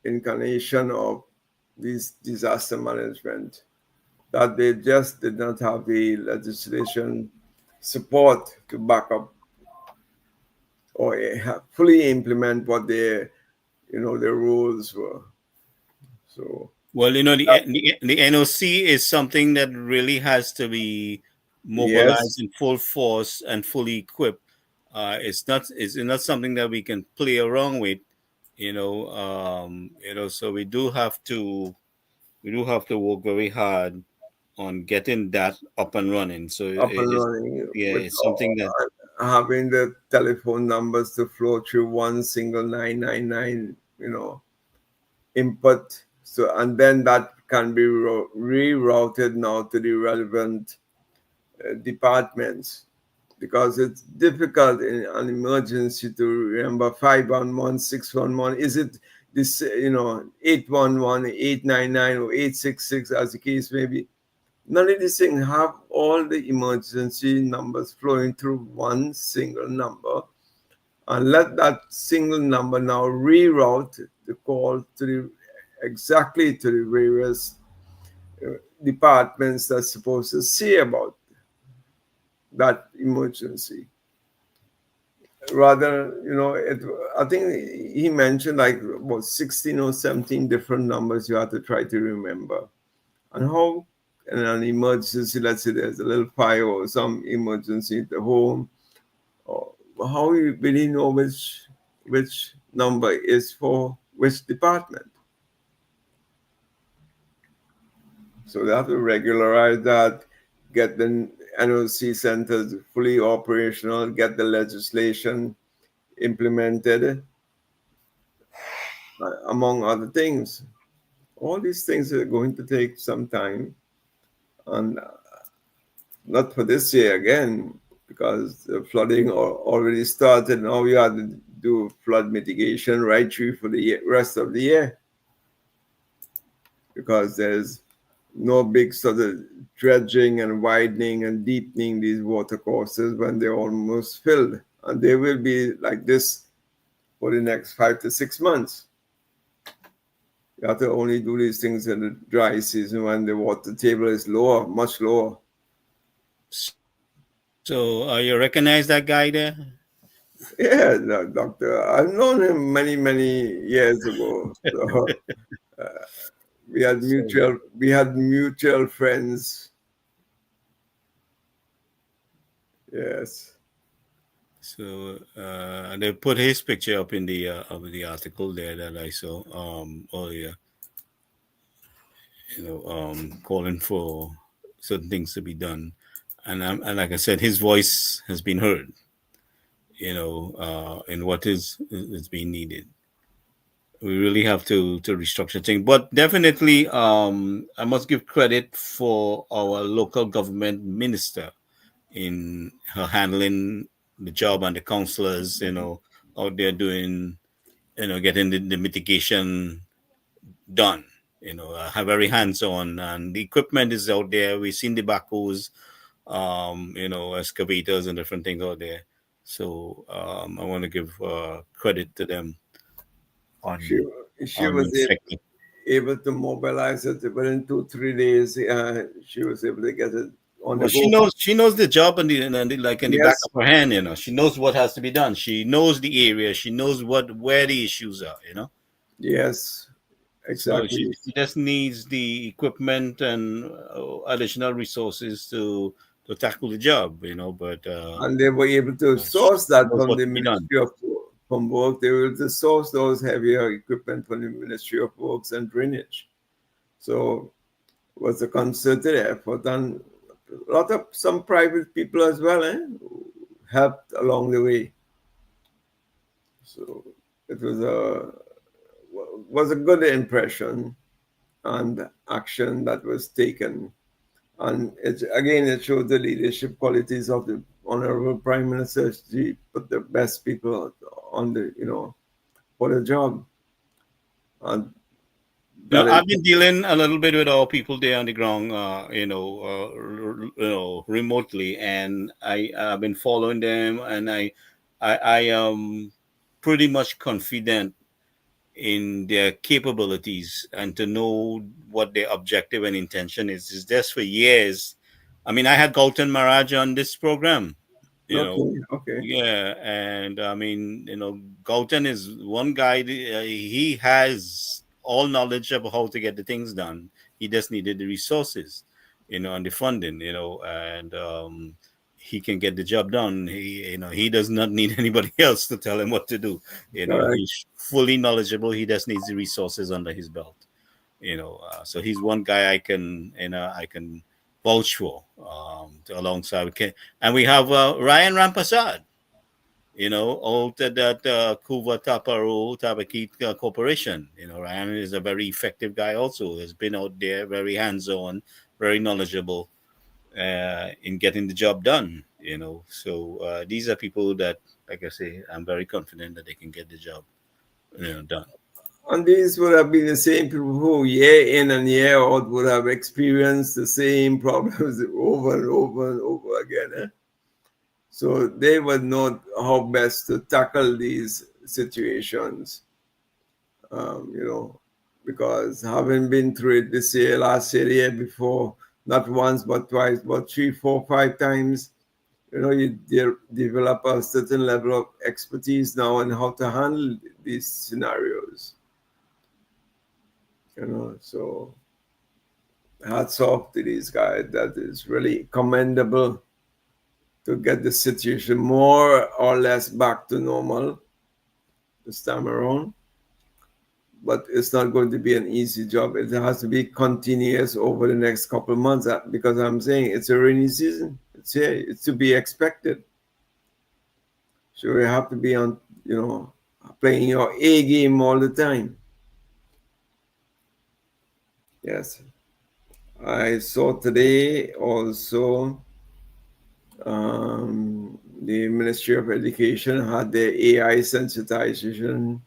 incarnation of this disaster management, that they just did not have the legislation support to back up or fully implement what their, their rules were. So Well, the NOC is something that really has to be yes, mobilized in full force and fully equipped. It's not something that we can play around with, so we do have to work very hard on getting that up and running. So up and running with it's something that. having the telephone numbers to flow through one single 999, input. So, and then that can be rerouted now to the relevant departments, because it's difficult in an emergency to remember 511, 611. Is it this, 811, 899, or 866, as the case may be? None of these things have all the emergency numbers flowing through one single number, and let that single number now reroute the call to the exactly to the various uh, departments that's supposed to see about that emergency. Rather, I think he mentioned like about 16 or 17 different numbers you have to try to remember. And how in an emergency, let's say there's a little fire or some emergency at the home, or how you really know which number is for which department. So they have to regularize that, get the NOC centers fully operational, get the legislation implemented, among other things. All these things are going to take some time, and not for this year again, because the flooding already started. Now we have to do flood mitigation right through for the rest of the year, because there's no big sort of dredging and widening and deepening these water courses when they're almost filled. And they will be like this for the next 5 to 6 months. You have to only do these things in the dry season when the water table is lower, much lower. So you recognize that guy there? Yeah, no, doctor. I've known him many, many years ago. So we had So mutual friends. Yes. they put his picture up in the article there that I saw earlier. Calling for certain things to be done, and like I said, his voice has been heard. In what is being needed. We really have to restructure things, but definitely, I must give credit for our local government minister in her handling the job, and the councillors, out there doing, getting the mitigation done. Very hands on, and the equipment is out there. We've seen the backhoes, excavators and different things out there. So I want to give credit to them on She she on was effective. able to mobilize it within 2 3 days. She was able to get it on the Well, she go. knows she knows the job, and like in the back Yes, of her hand. She knows what has to be done. She knows the area. She knows where the issues are. yes, So she, exactly. she just needs the equipment and additional resources to tackle the job. But And they were able to she source that knows from what the to be done. Ministry of from work. They were able to source those heavier equipment from the Ministry of Works and Drainage. So it was a concerted effort, and a lot of some private people as well, helped along the way. So it was a good impression and action that was taken. And it showed the leadership qualities of the Honorable Prime Minister. She put the best people on the, for the job. And that is, I've been dealing a little bit with our people there on the ground, remotely, and I've been following them, and I pretty much confident in their capabilities and to know what their objective and intention is just for years. I mean, I had Galton Maraj on this program, you know. Okay, okay. Yeah, and I mean, Galton is one guy. He has all knowledge of how to get the things done. He just needed the resources, and the funding, and he can get the job done. He does not need anybody else to tell him what to do. Correct. He's fully knowledgeable. He just needs the resources under his belt. So he's one guy I can vouch for, alongside and we have Ryan Rampasad, out at that Kuva Taparu Tabakit Corporation. Ryan is a very effective guy also. Has been out there, very hands-on, very knowledgeable in getting the job done. So these are people that, like I say, I'm very confident that they can get the job, done. And these would have been the same people who, year in and year out, would have experienced the same problems over and over and over again. So they would know how best to tackle these situations, you know, because having been through it this year, last year, the year before, not once but twice, but three, four, five times, you develop a certain level of expertise now on how to handle these scenarios. So hats off to these guys. That is really commendable to get the situation more or less back to normal this time around. But it's not going to be an easy job. It has to be continuous over the next couple of months because I'm saying it's a rainy season. It's here. It's to be expected. So you have to be on, playing your A game all the time. Yes. I saw today also the Ministry of Education had their AI sensitization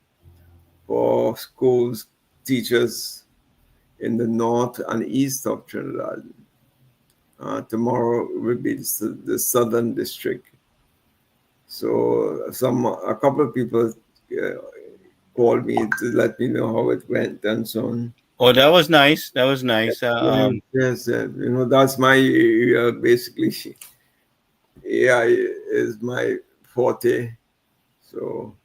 for schools, teachers in the north and east of Trinidad. Tomorrow will be the southern district. So a couple of people called me to let me know how it went and so on. Oh, that was nice. That was nice. Yes, that's my basically AI is my forte. So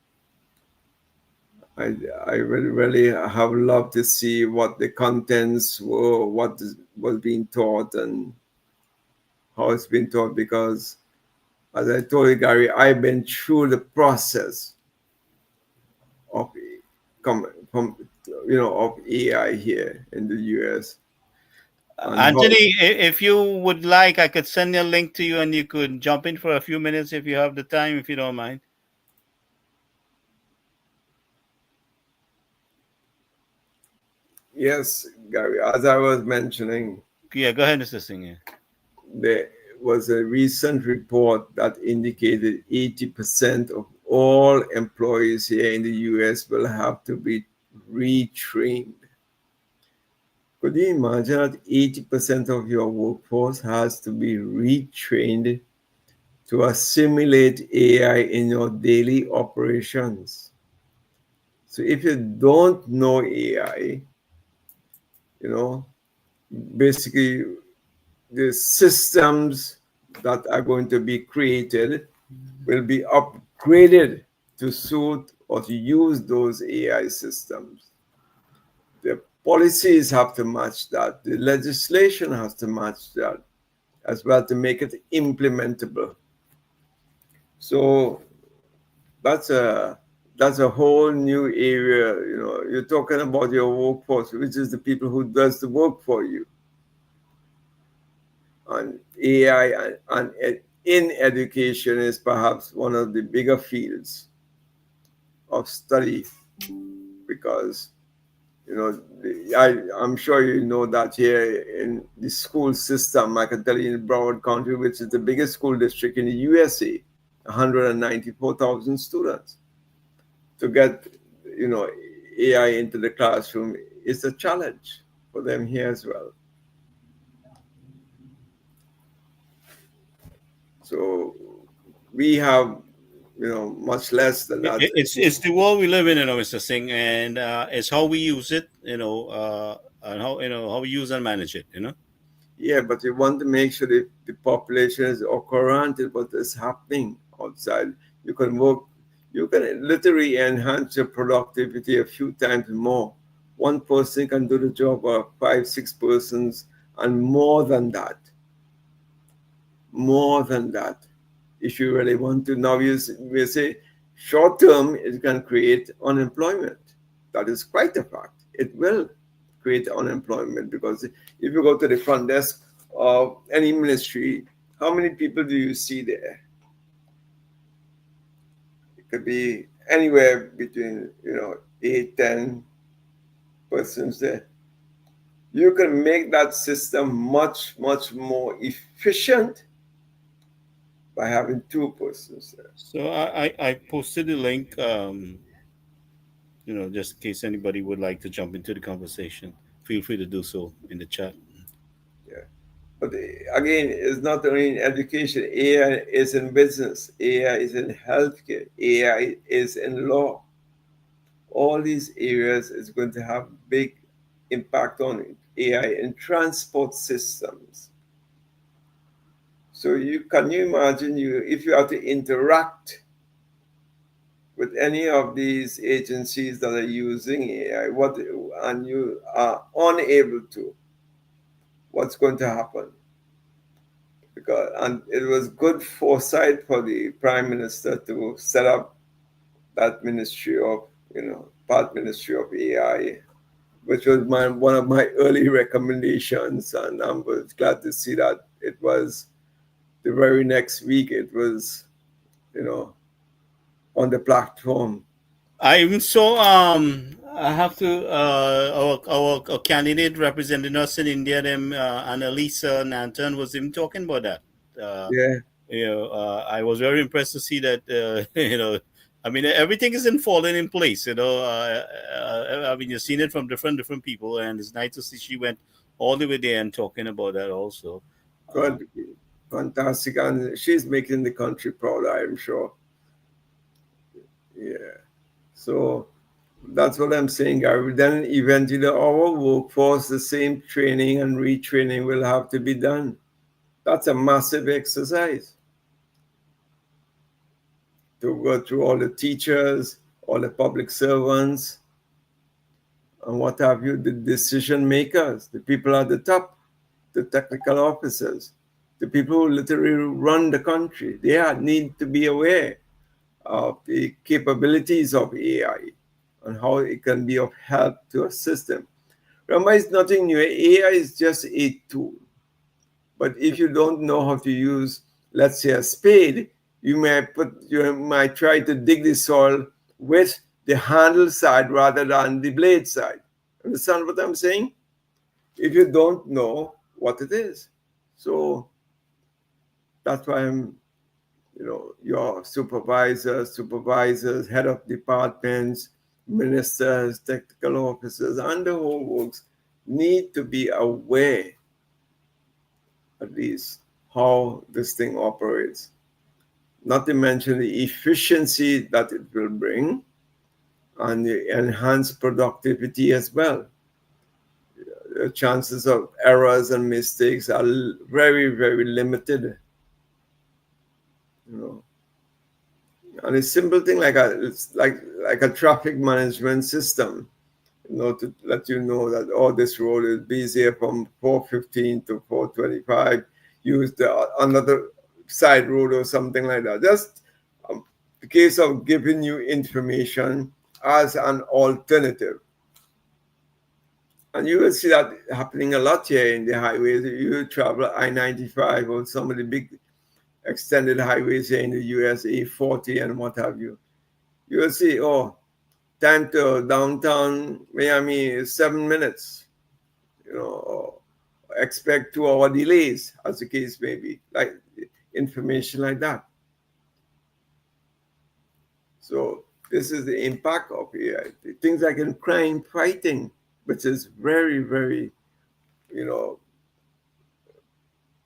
I I really have loved to see what the contents were, was being taught, and how it's been taught. Because, as I told you, Gary, I've been through the process of coming from of AI here in the US, and how Anthony, if you would like, I could send a link to you and you could jump in for a few minutes if you have the time, if you don't mind. yes, Gary, as I was mentioning, Yeah, go ahead, Mr. Singh. there was a recent report that indicated 80% of all employees here in the US will have to be retrained. Could you imagine that 80% of your workforce has to be retrained to assimilate AI in your daily operations? So if you don't know AI, you know, basically the systems that are going to be created will be upgraded to suit or to use those AI systems. The policies have to match that. The legislation has to match that as well to make it implementable. So that's a whole new area. You're talking about your workforce, which is the people who does the work for you. And AI in education is perhaps one of the bigger fields of study because I'm sure you know that here in the school system, I can tell you in Broward County, which is the biggest school district in the USA, 194,000 students. To get, AI into the classroom is a challenge for them here as well. So we have much less than that. It's the world we live in, Mr. Singh, and it's how we use it, and how how we use and manage it. Yeah, but you want to make sure that the population is occurrent to what is happening outside. You can work, you can literally enhance your productivity a few times more. One person can do the job of five, six persons, and more than that. More than that. If you really want to. Now, we say short term, it can create unemployment. That is quite a fact. It will create unemployment because if you go to the front desk of any ministry, how many people do you see there? It could be anywhere between, 8, 10 persons there. You can make that system much, much more efficient by having 2 persons there. So I posted the link, just in case anybody would like to jump into the conversation. Feel free to do so in the chat. Yeah. But again, it's not only in education. AI is in business. AI is in healthcare. AI is in law. All these areas is going to have big impact on AI in transport systems. So you imagine if you have to interact with any of these agencies that are using AI, and you are unable to, what's going to happen? And it was good foresight for the prime minister to set up that ministry of, part ministry of AI, which was one of my early recommendations, and I was glad to see that it was the very next week. It was, you know, on the platform. I even saw I have to our candidate representing us in India, them Annalisa Nanton was even talking about that. Uh, Yeah, I was very impressed to see that. I mean, everything is in falling in place. I mean, you've seen it from different people, and it's nice to see she went all the way there and talking about that also. good, fantastic, and she's making the country proud, I'm sure. Yeah. So that's what I'm saying, Gary. Then eventually our workforce, the same training and retraining will have to be done. That's a massive exercise to go through all the teachers, all the public servants, and what have you, the decision makers, the people at the top, the technical officers, the people who literally run the country. They need to be aware of the capabilities of AI and how it can be of help to assist them. Remember, it's nothing new. AI is just a tool. But if you don't know how to use, let's say, a spade, you might try to dig the soil with the handle side rather than the blade side. Understand what I'm saying? If you don't know what it is. So that's why your supervisors, head of departments, ministers, technical officers, and the whole works need to be aware, at least, how this thing operates. Not to mention the efficiency that it will bring and the enhanced productivity as well. The chances of errors and mistakes are very, very limited. You know, and a simple thing it's like a traffic management system, to let you know that this road is busy from 4:15 to 4:25. Use another side road or something like that. Just the case of giving you information as an alternative. And you will see that happening a lot here in the highways. You travel I-95 or some of the big extended highways here in the US, A40 and what have you. You will see, time to downtown Miami is 7 minutes. Expect 2 hour delays, as the case may be, like information like that. So this is the impact of AI. Things like in crime fighting, which is very, very,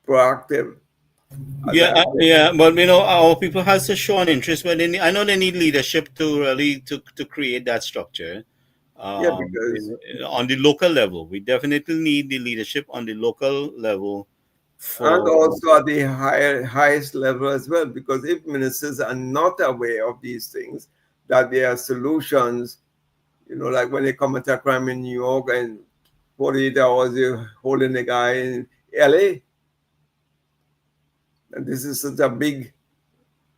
proactive. as I Yeah, but our people has to show an interest, but I know they need leadership to really to create that structure. yeah, because On the local level, we definitely need the leadership on the local level and for. also at the highest level as well, because if ministers are not aware of these things, that there are solutions, like when they commit a crime in New York and 48 hours you're holding a guy in LA, and this is such a big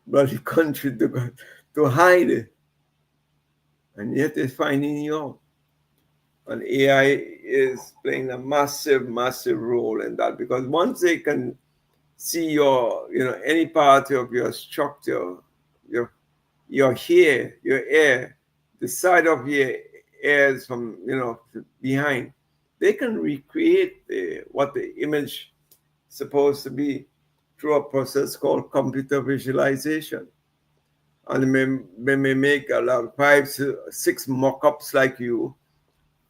bloody country to hide, and yet they find in New York. And AI is playing a massive, massive role in that, because once they can see any part of your structure, your your hair, your ear, the side of your ears from behind, they can recreate what the image is supposed to be through a process called computer visualization. And they may make like 5 6 mock-ups like you,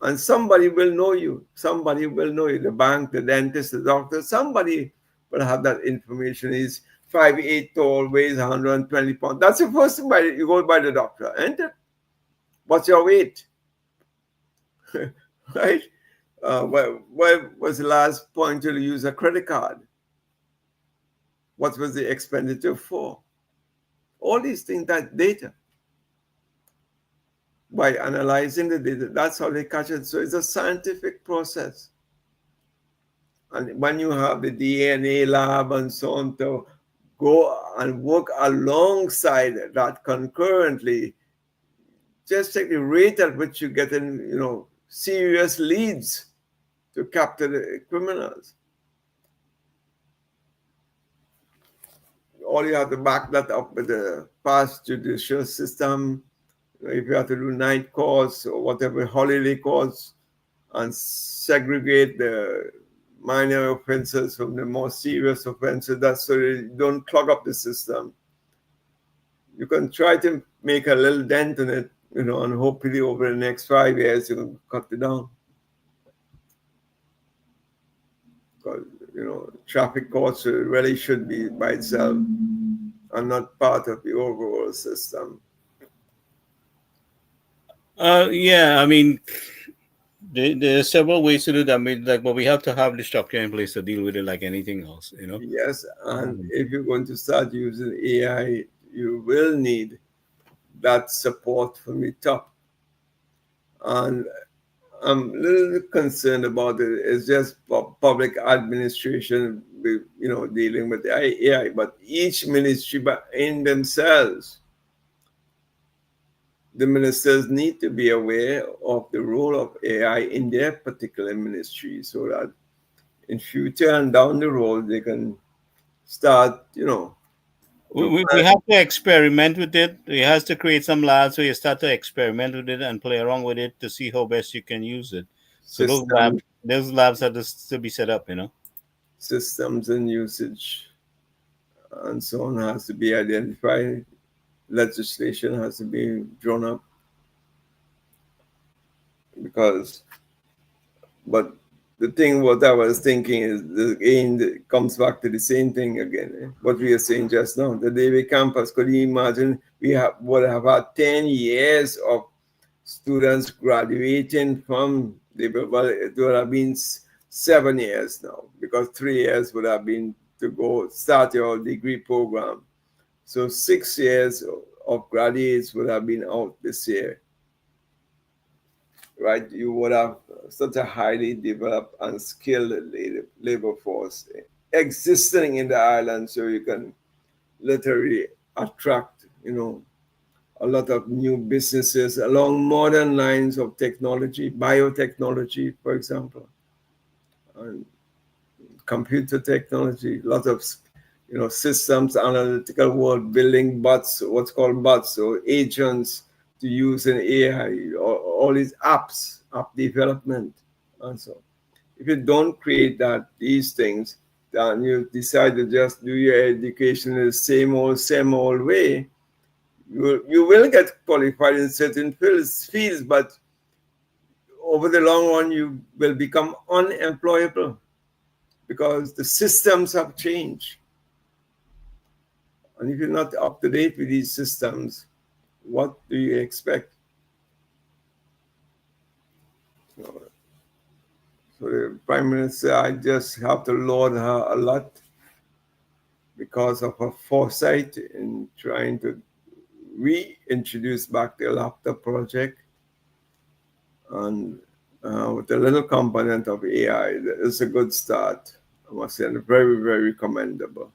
and somebody will know you. Somebody will know you. The bank, the dentist, the doctor, somebody will have that information. He's 5'8" tall, weighs 120 pounds. That's the first thing you go by the doctor. And what's your weight? Right? When was the last point you use a credit card? What was the expenditure for? All these things, that data. By analyzing the data, that's how they catch it. So it's a scientific process. And when you have the DNA lab and so on to go and work alongside that concurrently, just take the rate at which you get in, serious leads to capture the criminals. All you have to back that up with the past judicial system. If you have to do night courts or whatever holiday courts, and segregate the minor offenses from the more serious offenses, that's so they don't clog up the system. You can try to make a little dent in it, and hopefully over the next 5 years you can cut it down. Because traffic courts really should be by itself and not part of the overall system. Yeah, I mean, there are several ways to do that. I mean, like, but we have to have the structure in place to deal with it like anything else, you know. Yes, and Um, if you're going to start using AI, you will need that support from the top. And I'm a little concerned about it. It's just public administration, dealing with the AI, but each ministry, but in themselves, the ministers need to be aware of the role of AI in their particular ministry, so that in future and down the road they can start, we, to we we have to experiment with it. We has to create some labs where you start to experiment with it and play around with it to see how best you can use it. So system those labs have to be set up, you know. systems and usage and so on has to be identified. Legislation has to be drawn up, because but the thing what I was thinking is, again, it comes back to the same thing again. What we are saying just now, the David campus. Could you imagine would have had 10 years of students graduating from David? Well, it would have been 7 years now, because 3 years would have been to go start your degree program. So 6 years of graduates would have been out this year, right? You would have such a highly developed and skilled labor force existing in the island, so you can literally attract, a lot of new businesses along modern lines of technology, biotechnology, for example, and computer technology, a lot of systems, analytical world, building bots, what's called bots, or agents to use in AI, all these apps, app development, and so. If you don't create these things, and you decide to just do your education in the same old way, you will get qualified in certain fields, but over the long run, you will become unemployable, because the systems have changed. And if you're not up to date with these systems, what do you expect? So, so the Prime Minister, I just have to laud her a lot because of her foresight in trying to reintroduce back the laptop project and with a little component of AI. It's a good start. I must say, and very, very commendable.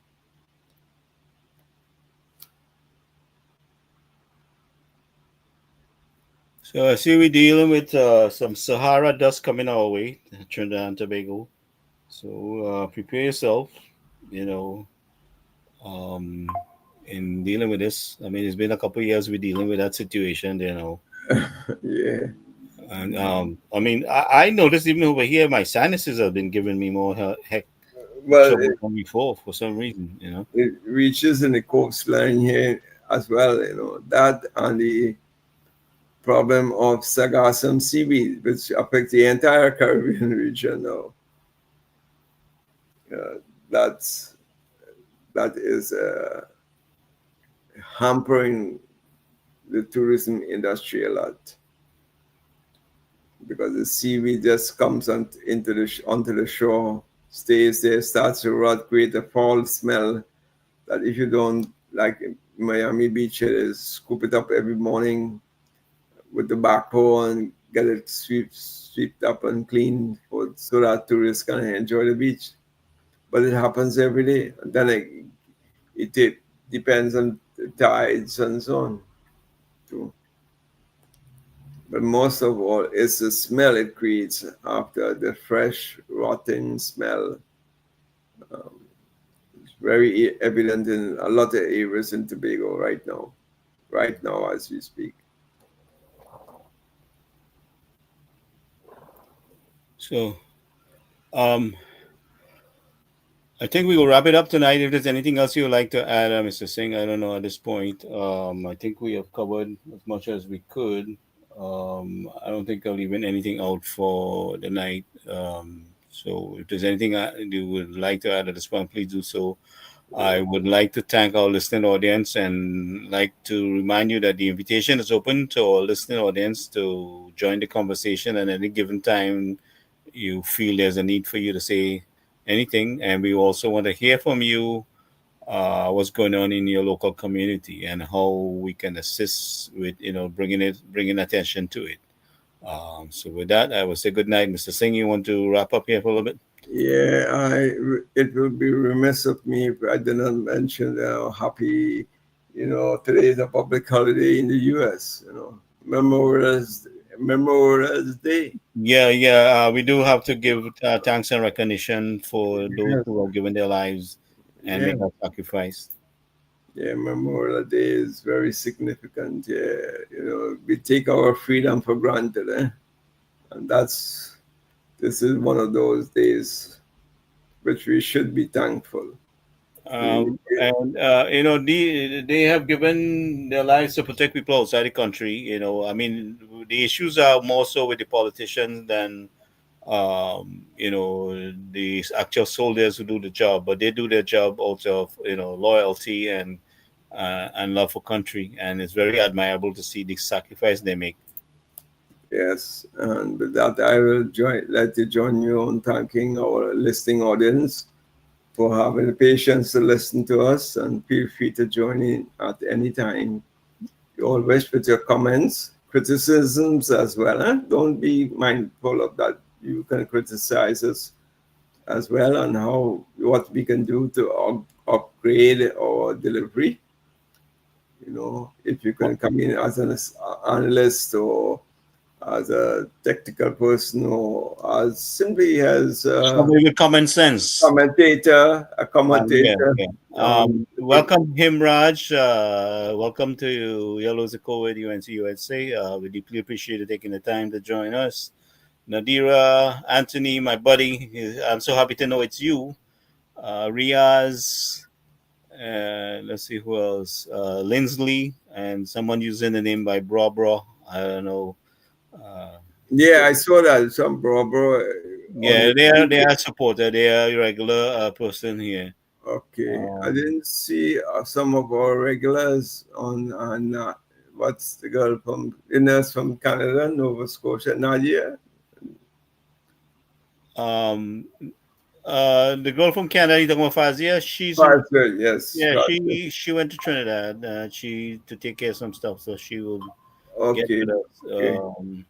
So I see we're dealing with some Sahara dust coming our way, Trinidad and Tobago. So prepare yourself, you know, um, in dealing with this. I mean, it's been a couple of years we're dealing with that situation, you know. Yeah. And I mean, I noticed even over here, my sinuses have been giving me more heck Well, trouble than before for some reason, you know. it reaches in the coastline here as well, that and the problem of sargassum seaweed, which affects the entire Caribbean region now. Uh, that's that is hampering the tourism industry a lot because the seaweed just comes into onto the shore, stays there, starts to rot, create a foul smell that if you don't, like in Miami Beach, it is scoop it up every morning with the backhoe and get it swept up and clean so that tourists can enjoy the beach. But it happens every day. And then it depends on the tides and so on too. But most of all, it's the smell it creates after the fresh, rotten smell. Um, it's very evident in a lot of areas in Tobago right now as we speak. So um, I think we will wrap it up tonight. If there's anything else you would like to add, Mr. Singh, I don't know at this point. I think we have covered as much as we could. I don't think I'll leave anything out for the night. So if there's anything you would like to add at this point, please do so. I would like to thank our listening audience and like to remind you that the invitation is open to our listening audience to join the conversation at any given time you feel there's a need for you to say anything. And we also want to hear from you what's going on in your local community and how we can assist with bringing attention to it. So with that, I will say good night, Mr. Singh. You want to wrap up here for a little bit? Yeah, it would be remiss of me if I did not mention how happy, today is a public holiday in the U.S. Memorial Day. Yeah, yeah. We do have to give thanks and recognition for those Yes, who have given their lives and yeah, make a sacrifice. yeah. Memorial Day is very significant. Yeah, we take our freedom for granted, and this is one of those days which we should be thankful. We, And they have given their lives to protect people outside the country. I mean, the issues are more so with the politicians than the actual soldiers who do the job. But they do their job out of loyalty and love for country, and it's very admirable to see the sacrifice they make. Yes, and with that, I will let you join me on thanking our listening audience for having the patience to listen to us, and feel free to join in at any time. You always with your comments, criticisms as well. Don't be mindful of that. You can criticize us as well on what we can do to upgrade our delivery. If you can come in as an analyst or as a technical person or as simply as Somebody with common sense. a Yeah, commentator yeah. on Welcome, Himraj. Welcome to Yellow Zico with UNC USA. We deeply appreciate you taking the time to join us. Nadira, Anthony, my buddy, I'm so happy to know it's you. Riaz, let's see who else. Lindsley, and someone using the name by Bra Bra. I don't know. Uh, yeah, I saw that some bro on yeah, they are supporter. They are a regular person here. Okay, I Um, didn't see some of our regulars on what's the girl from the nurse from Canada, Nova Scotia, Nadia. um, the girl from Canada, you talking about Fazia? She's in. Parker, yes, Yeah, Parker. she went to Trinidad. She to take care of some stuff, so she will get Okay, with us. okay.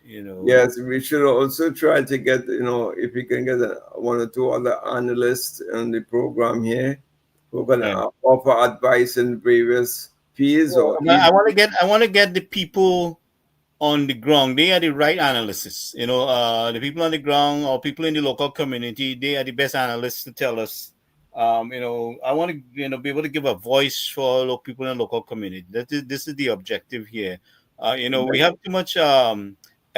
You know, Yes, we should also try to get, if we can get one or two other analysts on the program here who are going yeah. to offer advice in various fields or But even. I want to get the people on the ground. They are the right analysts. You know, the people on the ground or people in the local community, they are the best analysts to tell us. You know, I want to be able to give a voice for people in the local community. This is the objective here. You know, we have too much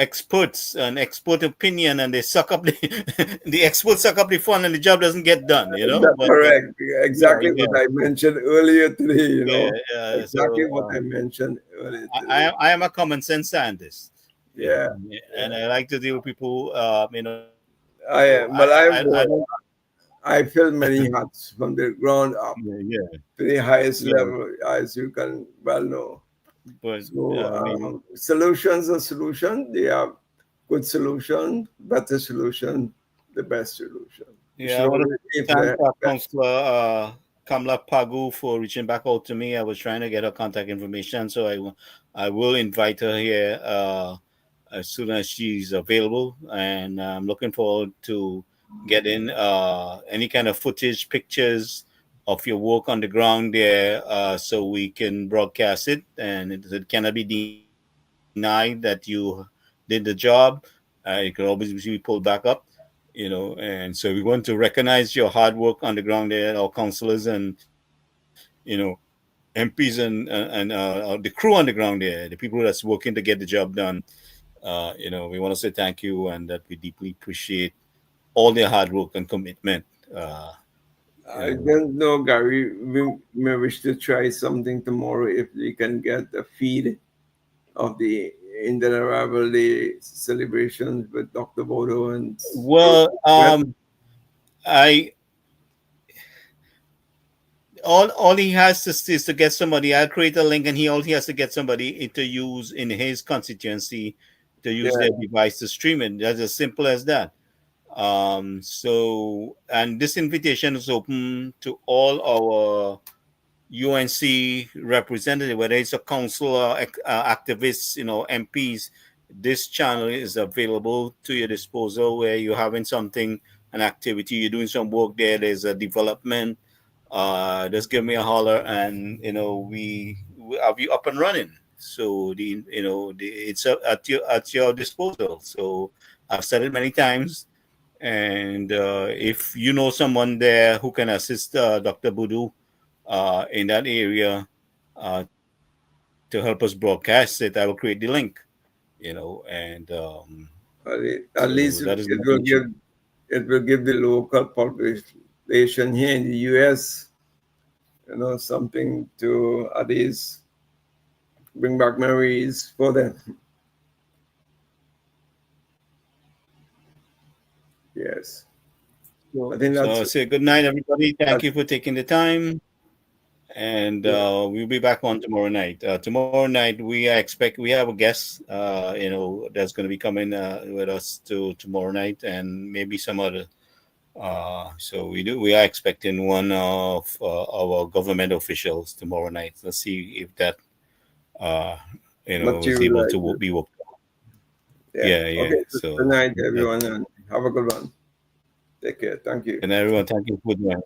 experts and expert opinion, and they suck up the the experts suck up the fun, and the job doesn't get done. You know, That's correct. yeah, Exactly what yeah, I mentioned earlier today, yeah, yeah. Exactly So. what I mentioned earlier I today. I am a common sense scientist, you know, Yeah, and yeah. I like to deal with people. I am, but I don't. I fill many hats from the ground up Yeah, yeah, to the highest yeah. level, as you can well know. But So I mean, solutions are solution. They have good solution, better solution, the best solution. We yeah, should I want always to aim for thank the best. Councillor Kamla Pagu for reaching back out to me. I was trying to get her contact information, so I will invite her here as soon as she's available, and I'm looking forward to getting any kind of footage, pictures of your work on the ground there, so we can broadcast it, and it cannot be denied that you did the job. It can always be pulled back up, and so we want to recognize your hard work on the ground there, our councillors and MPs and the crew on the ground there, the people that's working to get the job done. We want to say thank you and that we deeply appreciate all their hard work and commitment. Uh, you I know, don't know, Gary. We may wish to try something tomorrow if we can get a feed of the Indian Arrival Day celebrations with Dr. Bodo and well, well, I all he has to is to get somebody. I'll create a link, and all he has to get somebody to use in his constituency to use yeah, their device to stream it. That's as simple as that. So, and this invitation is open to all our UNC representative, whether it's a council or activists, MPs. This channel is available to your disposal where you're having something, an activity, you're doing some work there, there's a development. Just give me a holler, and we have you up and running. So it's at your disposal. So I've said it many times, and if you know someone there who can assist Dr. Budu in that area to help us broadcast it, I will create the link. And so at that is least my it intention. will give the local population here in the US, something to at least bring back memories for them. Yes, I think So that's say good night, everybody. Thank you for taking the time. And yeah. we'll be back on tomorrow night. Tomorrow night we have a guest, that's going to be coming with us to tomorrow night, and maybe some other. So we are expecting one of our government officials tomorrow night. Let's see if that uh, is able Materialize. to be worked. Yeah. Yeah, yeah. Okay. Good So night, that, everyone, and have a good one. Take care. Thank you. and everyone, thank you for joining.